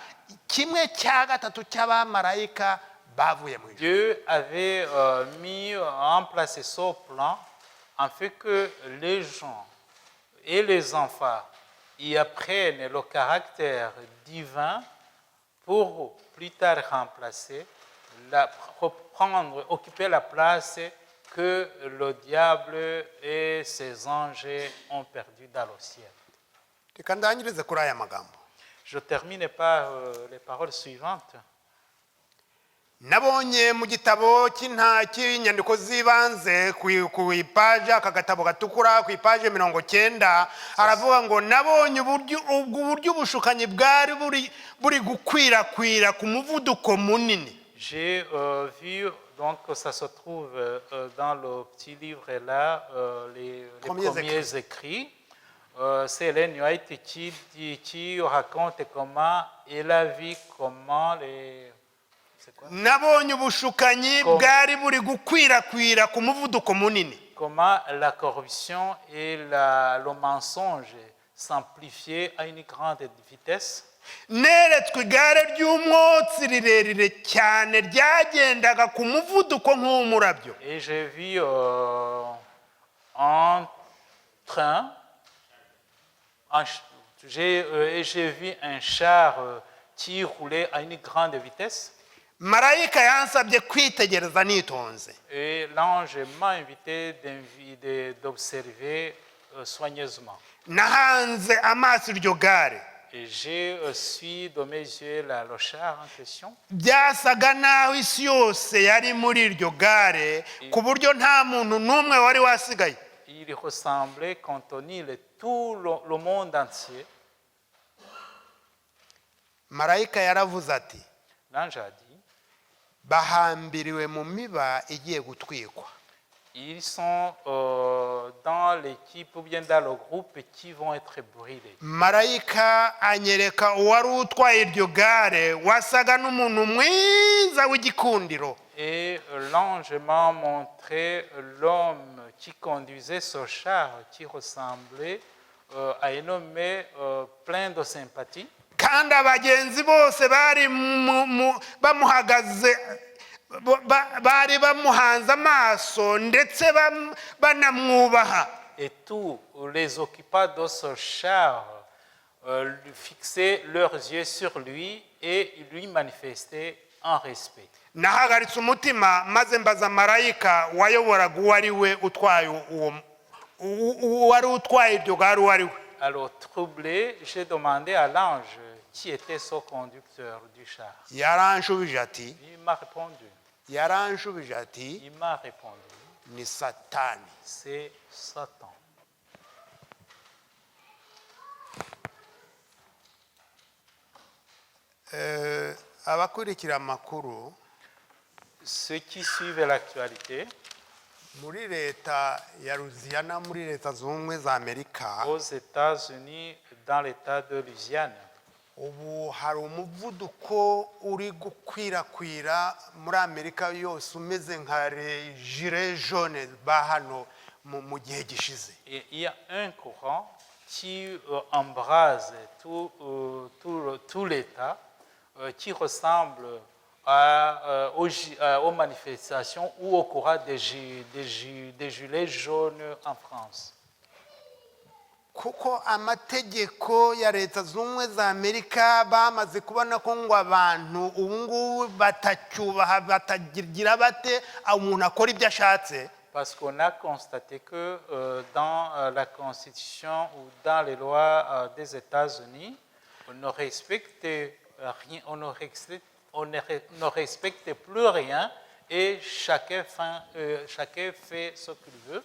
1/3 cy'abamarayika bavuye mu ijuru. Dieu avait mis en place ce plan afin que les gens et les enfants y apprennent le caractère divin pour plus tard remplacer, reprendre, occuper la place que le diable et ses anges ont perdue dans le ciel. Reka ndangirize kuri aya magambo. Je termine par les paroles suivantes. Nabonye mu gitabo cy'inyandiko z'ibanze ku ipaje, aka gatabo gatukura ku ipaje 90, aravuga ngo nabonye uburyo ubushukanyi bwari buri gukwirakwira ku muvuduko munini. J'ai vu, donc ça se trouve dans le petit livre là, les premiers écrits. C'est Ellen White qui raconte comment il a vu comment les... Nabonye ubushukanyi bwari buri gukwirakwira ku muvuduko munini. Comment la corruption et le mensonge s'amplifiaient à une grande vitesse. Neretswe igare ry'umwotsi rirerire cyane ryagendaga ku muvuduko nk'umurabyo. Et j'ai vu un train, et j'ai vu un char qui roulait à une grande vitesse. marayika yansabye kwitegereza nitonze. Et l'ange m'a invité d'observer soigneusement. Nahanze amaso iryo gare. Et j'ai aussi dans mes yeux le char en question. Byasaga naho isi yose yari muri iryo gare ku buryo nta muntu n'umwe wari wasigaye. Il ressemblait quand on y tout le monde entier. Marayika yaravuze ati, L'ange a dit, bahambiriwe mu miba igiye gutwikwa. ils sont dans l'équipe ou bien dans le groupe qui vont être brûlés. Marayika anyereka uwari utwaye iryo gare wasaga n'umuntu mwiza w'igikundiro. Et l'ange m'a montré l'homme qui conduisait ce char qui ressemblait à un homme plein de sympathie. Kandi abagenzi bose bari bamuhagaze bari bamuhanze amaso ndetse banamwubaha. Et tous les occupants de ce char fixaient leurs yeux sur lui et lui manifestaient un respect. Nahagaritse umutima maze mbaza marayika wayoboraga uwo ari we uwari utwaye iryo gare uwo ari we. Alors troublé, j'ai demandé à l'ange qui était ce conducteur du char. Yaranshubije ati, Il m'a répondu. Il m'a répondu. Ni Satani. C'est Satan. Abakurikira amakuru Ceux qui suivent l'actualité muri leta ya Louisiana muri leta z'ubumwe za Amerika, aux États-Unis, dans l'État de Louisiane, ubu hari umuvuduko uri gukwirakwira muri Amerika yose umeze nka gilet jaune ba hano mu gihe gishize. et il y a un courant qui embrase tout l'État, qui ressemble aux manifestations ou au courant des gilets jaunes en France. Kuko amategeko ya leta z'ubumwe za Amerika bamaze kubona ko ngo abantu ubu ngubu batacyubaha batagira bate umuntu akora ibyo ashatse. Parce qu'on a constaté que dans la Constitution ou dans les lois des États-Unis, on ne respecte rien, on ne respecte plus rien et chacun fait ce qu'il veut.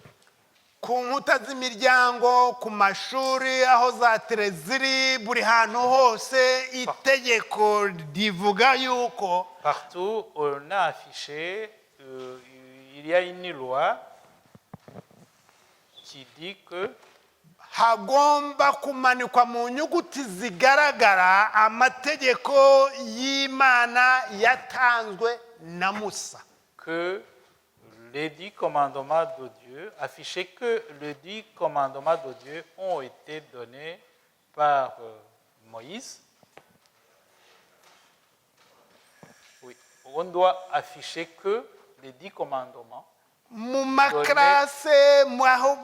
Ku nkuta z'imiryango, ku mashuri, aho za tere ziri, buri hantu hose itegeko rivuga yuko Partout, on a affiché, il y a une loi qui dit que hagomba kumanikwa mu nyuguti zigaragara amategeko y'Imana yatanzwe na Musa. que les 10 commandements de Dieu, affiché que les 10 commandements de Dieu ont été donnés par Moïse. Oui, on doit afficher que les 10 commandements. Mu makarase,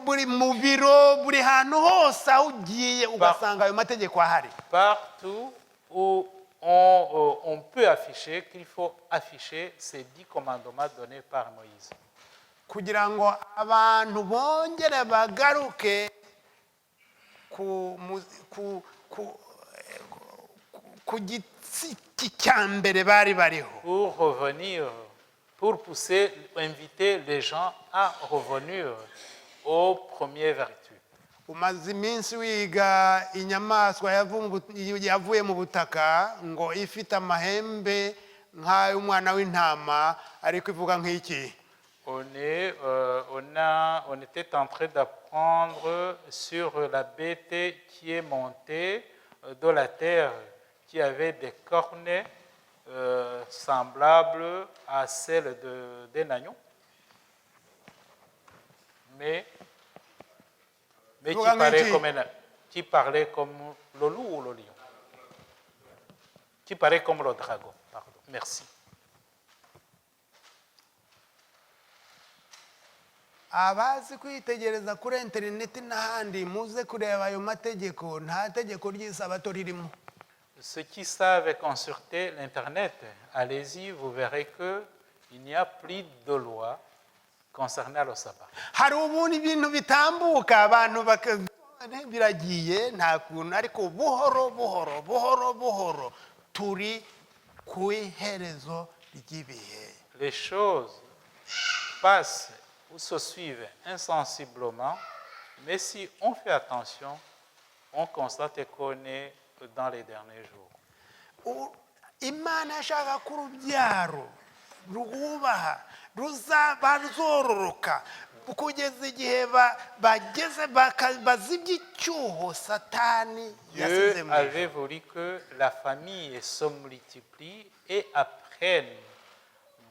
buri mu biro, buri hantu hose aho ugiye ugasanga ayo mategeko ahari. Partout où on peut afficher, qu'il faut afficher ces 10 commandements donnés par Moïse. Kugira ngo abantu bongere bagaruke ku giti cya mbere bari bariho. Pour revenir, pour pousser, inviter les gens à revenir aux premières vertus. Umaze iminsi wiga inyamaswa yavuye mu butaka ngo ifite amahembe nk'ay'umwana w'intama ariko ivuga nk'iki. On était en train d'apprendre sur la bête qui est montée de la terre, qui avait des cornes semblables à celles d'un agneau, mais qui parlait comme le loup ou le lion, qui parlait comme le dragon. Pardon. Merci. abazi kwitegereza kuri interineti n'ahandi muze kureba ayo mategeko, nta tegeko ry'isabato ririmo. Ceux qui savent consulter l'Internet, allez-y, vous verrez qu'il n'y a plus de loi concernant le sabbat. Hari ubundi ibintu bitambuka abantu biragiye nta kuntu, ariko buhoro buhoro buhoro buhoro turi ku iherezo ry'ibihe. Les choses passent ou se suivent insensiblement, mais si on fait attention, on constate qu'on est dans les derniers jours. Imana yashaka ko urubyaro rwubaha bazororoka kugeza igihe bageze bazibye icyuho Satani yasize Dieu mu avait voulu que la famille se multiplie et apprenne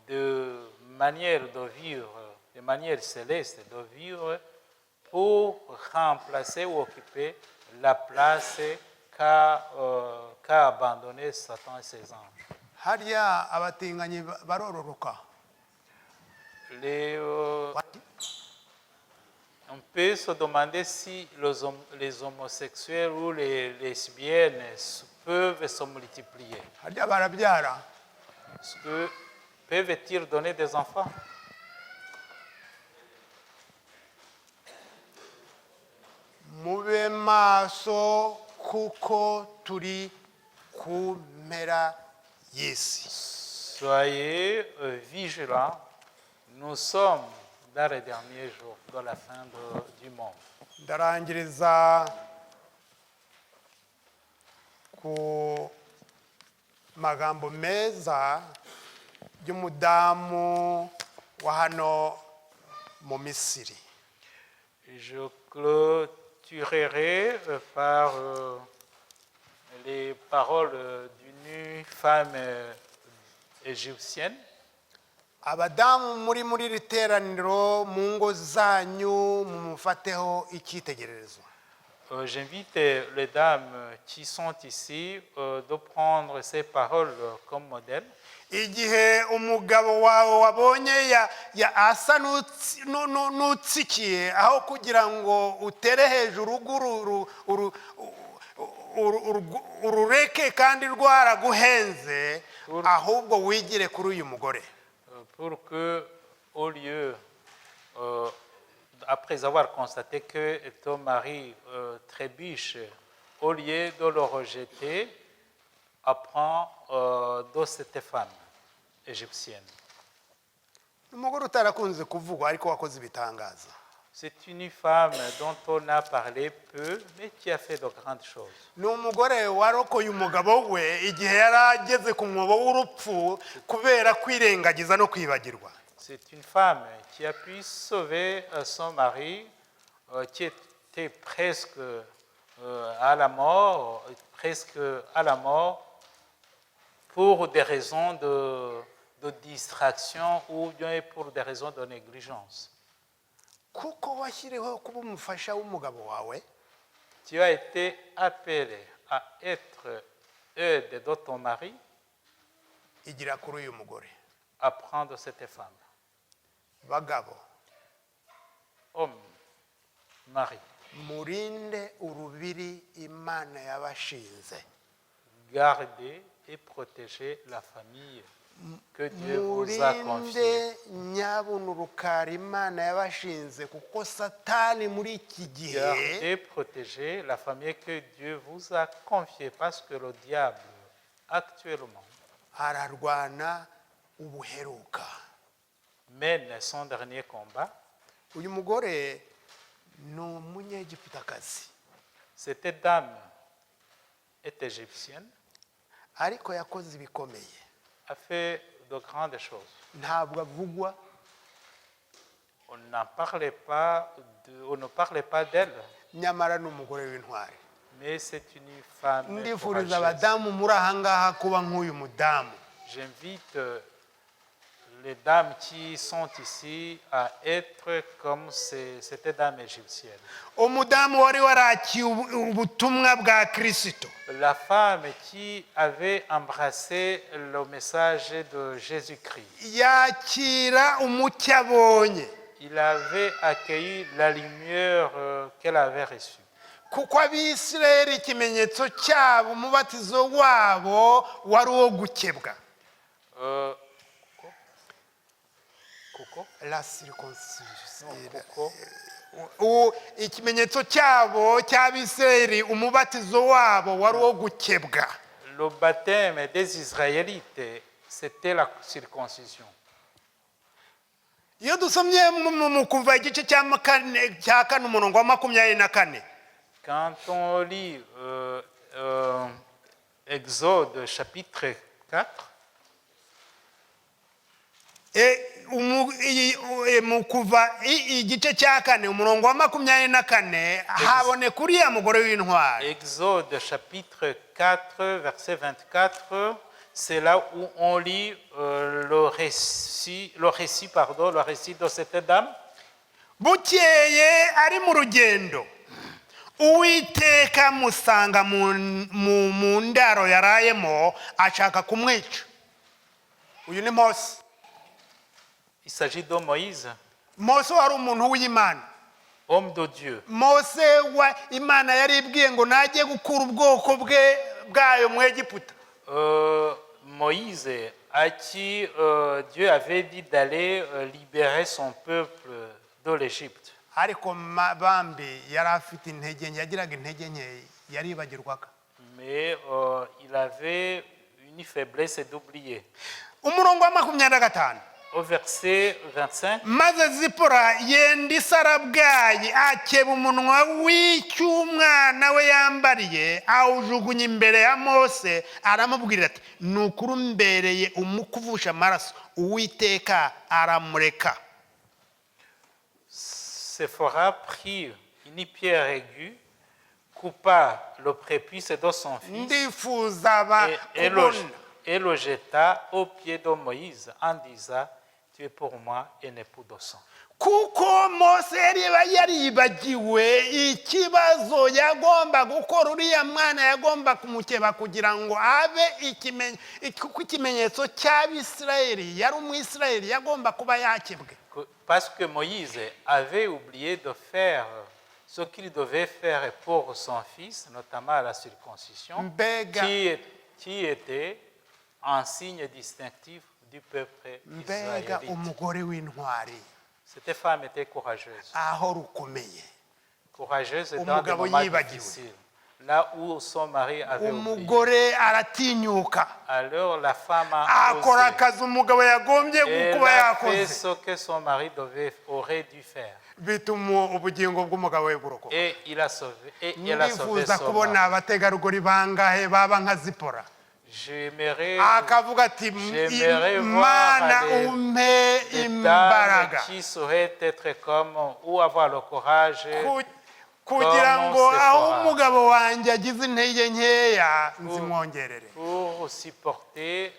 de manière de vivre, de manière céleste, de vivre pour remplacer ou occuper la place qu'a abandonné Satan et ses anges. harya abatinganyi barororoka. On peut se demander si les homosexuels ou les lesbiennes peuvent se multiplier. Harya barabyara. Peuvent-ils donner des enfants? Mube maso kuko turi ku mpera y'isi. Soyez vigilants, nous sommes dans les derniers jours, dans la fin du monde. Ndarangiriza ku magambo meza y'umudamu wa hano mu Misiri. Je clôturerai par les paroles d'une femme égyptienne. Abadamu muri iri teraniro mu ngo zanyu mumufateho icyitegererezo. J'invite les dames qui sont ici de prendre ces paroles comme modèle. Igihe umugabo wawe wabonye asa n'utsikiye aho kugira ngo utere hejuru urureke kandi rwaraguhenze, ahubwo wigire kuri uyu mugore. Pour que, au lieu, après avoir constaté que ton mari trébuche, au lieu de le rejeter, apprends de cette femme égyptienne. Umugore utarakunze kuvugwa ariko wakoze ibitangaza. C'est une femme dont on a parlé peu, mais qui a fait de grandes choses. Ni umugore warokoye umugabo we igihe yari ageze ku mwobo w'urupfu kubera kwirengagiza no kwibagirwa. C'est une femme qui a pu sauver son mari, qui était presque à la mort, pour des raisons de distraction ou bien pour des raisons de négligence. Kuko washyiriweho kuba umufasha w'umugabo wawe. Tu as été appelé à être aide de ton mari. Igira kuri uyu mugore. Apprends de cette femme. Bagabo. Homme, mari. Murinde urubiri Imana yabashinze. Gardez et protégez la famille que Dieu vous a confiée. Murinde nyabunurukari Imana yabashinze kuko Satani muri iki gihe. Gardez et protégez la famille que Dieu vous a confiée parce que le diable actuellement ararwana ubuheruka. mène son dernier combat. Uyu mugore ni umunyegiputakazi. Cette dame est égyptienne, ariko yakoze ibikomeye. a fait de grandes choses. Ntabwo avugwa. On ne parlait pas d'elle, Nyamara ni umugore w'intwari. mais c'est une femme Ndifuriza courageuse. abadamu muri aha ngaha kuba nk'uyu mudamu. J'invite les dames qui sont ici à être comme cette dame égyptienne. Umudamu wari warakiye ubutumwa bwa Kristo. La femme qui avait embrassé le message de Jésus-Christ. Yakira umucyo abonye. il avait accueilli la lumière qu'elle avait reçue. kuko abisirayeli ikimenyetso cyabo umubatizo wabo wari uwo gukebwa. Euh, Coco? La circoncision. Coco. Ikimenyetso cyabo cy'abisirayeli umubatizo wabo wari uwo gukebwa. Le baptême des Israélites, c'était la circoncision. Iyo dusomye mu kuva igice cya kane umurongo wa 24, Quand on lit Exode chapitre 4, mu kuva igice cya kane umurongo wa 24 haboneka uriya mugore w'intwari. Exode chapitre 4, verset 24, c'est là où on lit le récit de cette dame. Bukeye ari mu rugendo, Uwiteka musanga mu ndaro yarayemo ashaka kumwica. Uyu ni Mose. Il s'agit de Moïse, Mose wari umuntu w'Imana. homme de Dieu. Mose wa Imana yari ibwiye ngo najye gukura ubwoko bwayo mu Egiputa. Moïse, à qui Dieu avait dit d'aller libérer son peuple de l'Égypte. Ariko bambi yari afite intege nke, yagiraga intege nke, yaribagirwaga. Mais il avait une faiblesse d'oublier. Umurongo wa 25, Au verset 25, maze Zipora yenda isarabwayi akeba umunwa w'icyumwana we yambariye awujugunya imbere ya Mose, aramubwira ati nukuri umbereye umukuvusha amaraso, Uwiteka aramureka. Séphora prit une pierre aiguë, coupa le prépuce de son fils Ndifuza et le jeta aux pieds de Moïse en disant, tu es pour moi un époux de sang. kuko Mose yaribagiwe ikibazo yagomba gukora. Uriya mwana yagomba kumukeba kugira ngo abe ikimenyetso cy'Abisirayeli, yari umwisirayeli yagomba kuba yakebwe. Parce que Moïse avait oublié de faire ce qu'il devait faire pour son fils, notamment la circoncision, qui était un signe distinctif du peuple mbega israélite. umugore w'intwari, Cette femme était courageuse. aho rukomeye, Courageuse dans des umugabo moments yibagiwe, difficiles. Là où son mari avait oublié. umugore aratinyuka, Alors la femme a akora osé. akazi umugabo yagombye Elle kuba a fait yakoze, ce que son mari aurait dû faire. bituma ubugingo bw'umugabo we burokoka. Et il a sauvé, et elle a sauvé Ndifuza son kubona mari. abategarugori bangahe baba nka Zipora, J'aimerais akavuga ati J'aimerais Imana voir umpe des dames imbaraga qui sauraient être comme ou avoir le courage kugira Comme ngo Sephora. aho umugabo wanjye agize intege nkeya nzimwongerere. pour supporter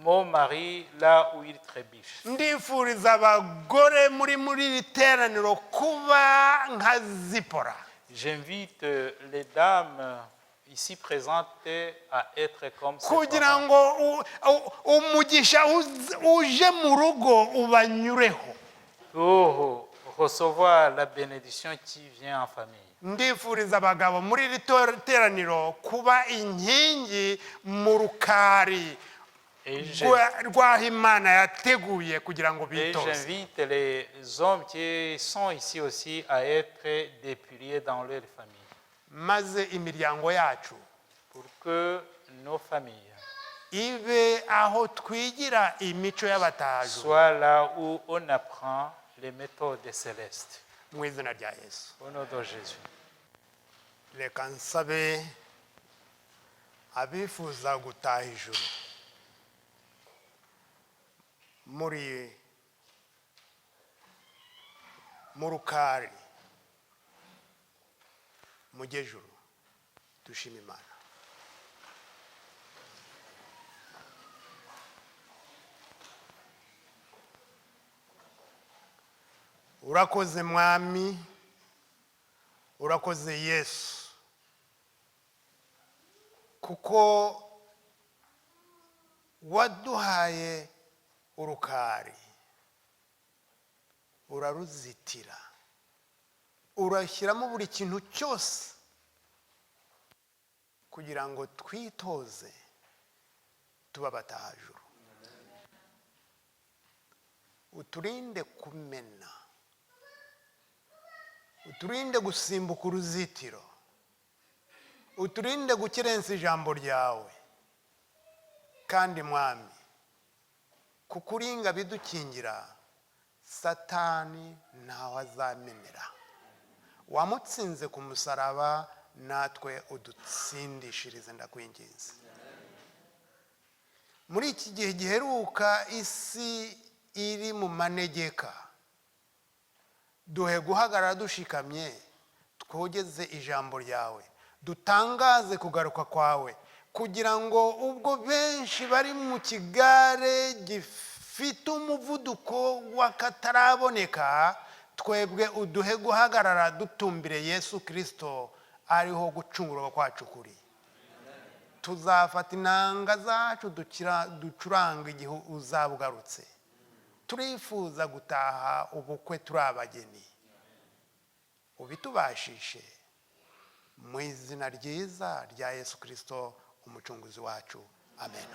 mon mari là où il trébuche. Ndifuriza abagore muri iri teraniro kuba nka Zipora. J'invite les dames ici présentes à être comme kugira Sephora. ngo umugisha uje mu rugo ubanyureho. Pour recevoir la bénédiction qui vient en famille. Ndifuriza abagabo muri iri teraniro kuba inkingi mu rukari rw'aho Imana yateguye kugira ngo Et bitoze. j'invite les hommes qui sont ici aussi à être des piliers dans leur famille. Maze imiryango yacu Pour que nos familles ibe aho twigira imico y'abataju, soient là où on apprend les méthodes célestes. mu izina rya Yesu. Au nom de Jésus. Reka nsabe abifuza gutaha ijuru mu rukari mujye juru dushima Imana. Urakoze mwami, urakoze Yesu, kuko waduhaye urukari, uraruzitira, urashyiramo buri kintu cyose kugira ngo twitoze tuba abatahajuru. Uturinde kumena, uturinde gusimbuka uruzitiro, uturinde gukerensa ijambo ryawe. Kandi Mwami, kukuringa bidukingira, Satani ntawe azamenera. Wamutsinze ku musaraba, natwe udutsindishirize ndakwinginze. Muri iki gihe giheruka isi iri mu manegeka, duhe guhagarara dushikamye, twogeze ijambo ryawe, dutangaze kugaruka kwawe, kugira ngo ubwo benshi bari mu kigare gifite umuvuduko w'akataraboneka, twebwe uduhe guhagarara dutumbire Yesu Kristo ariho gucungurwa kwacu kuri. Tuzafata inanga zacu ducuranga igihe uzaba ugarutse. Turifuza gutaha ubukwe turi abageni. Ubitubashishe mu izina ryiza rya Yesu Kristo umucunguzi wacu. Amen.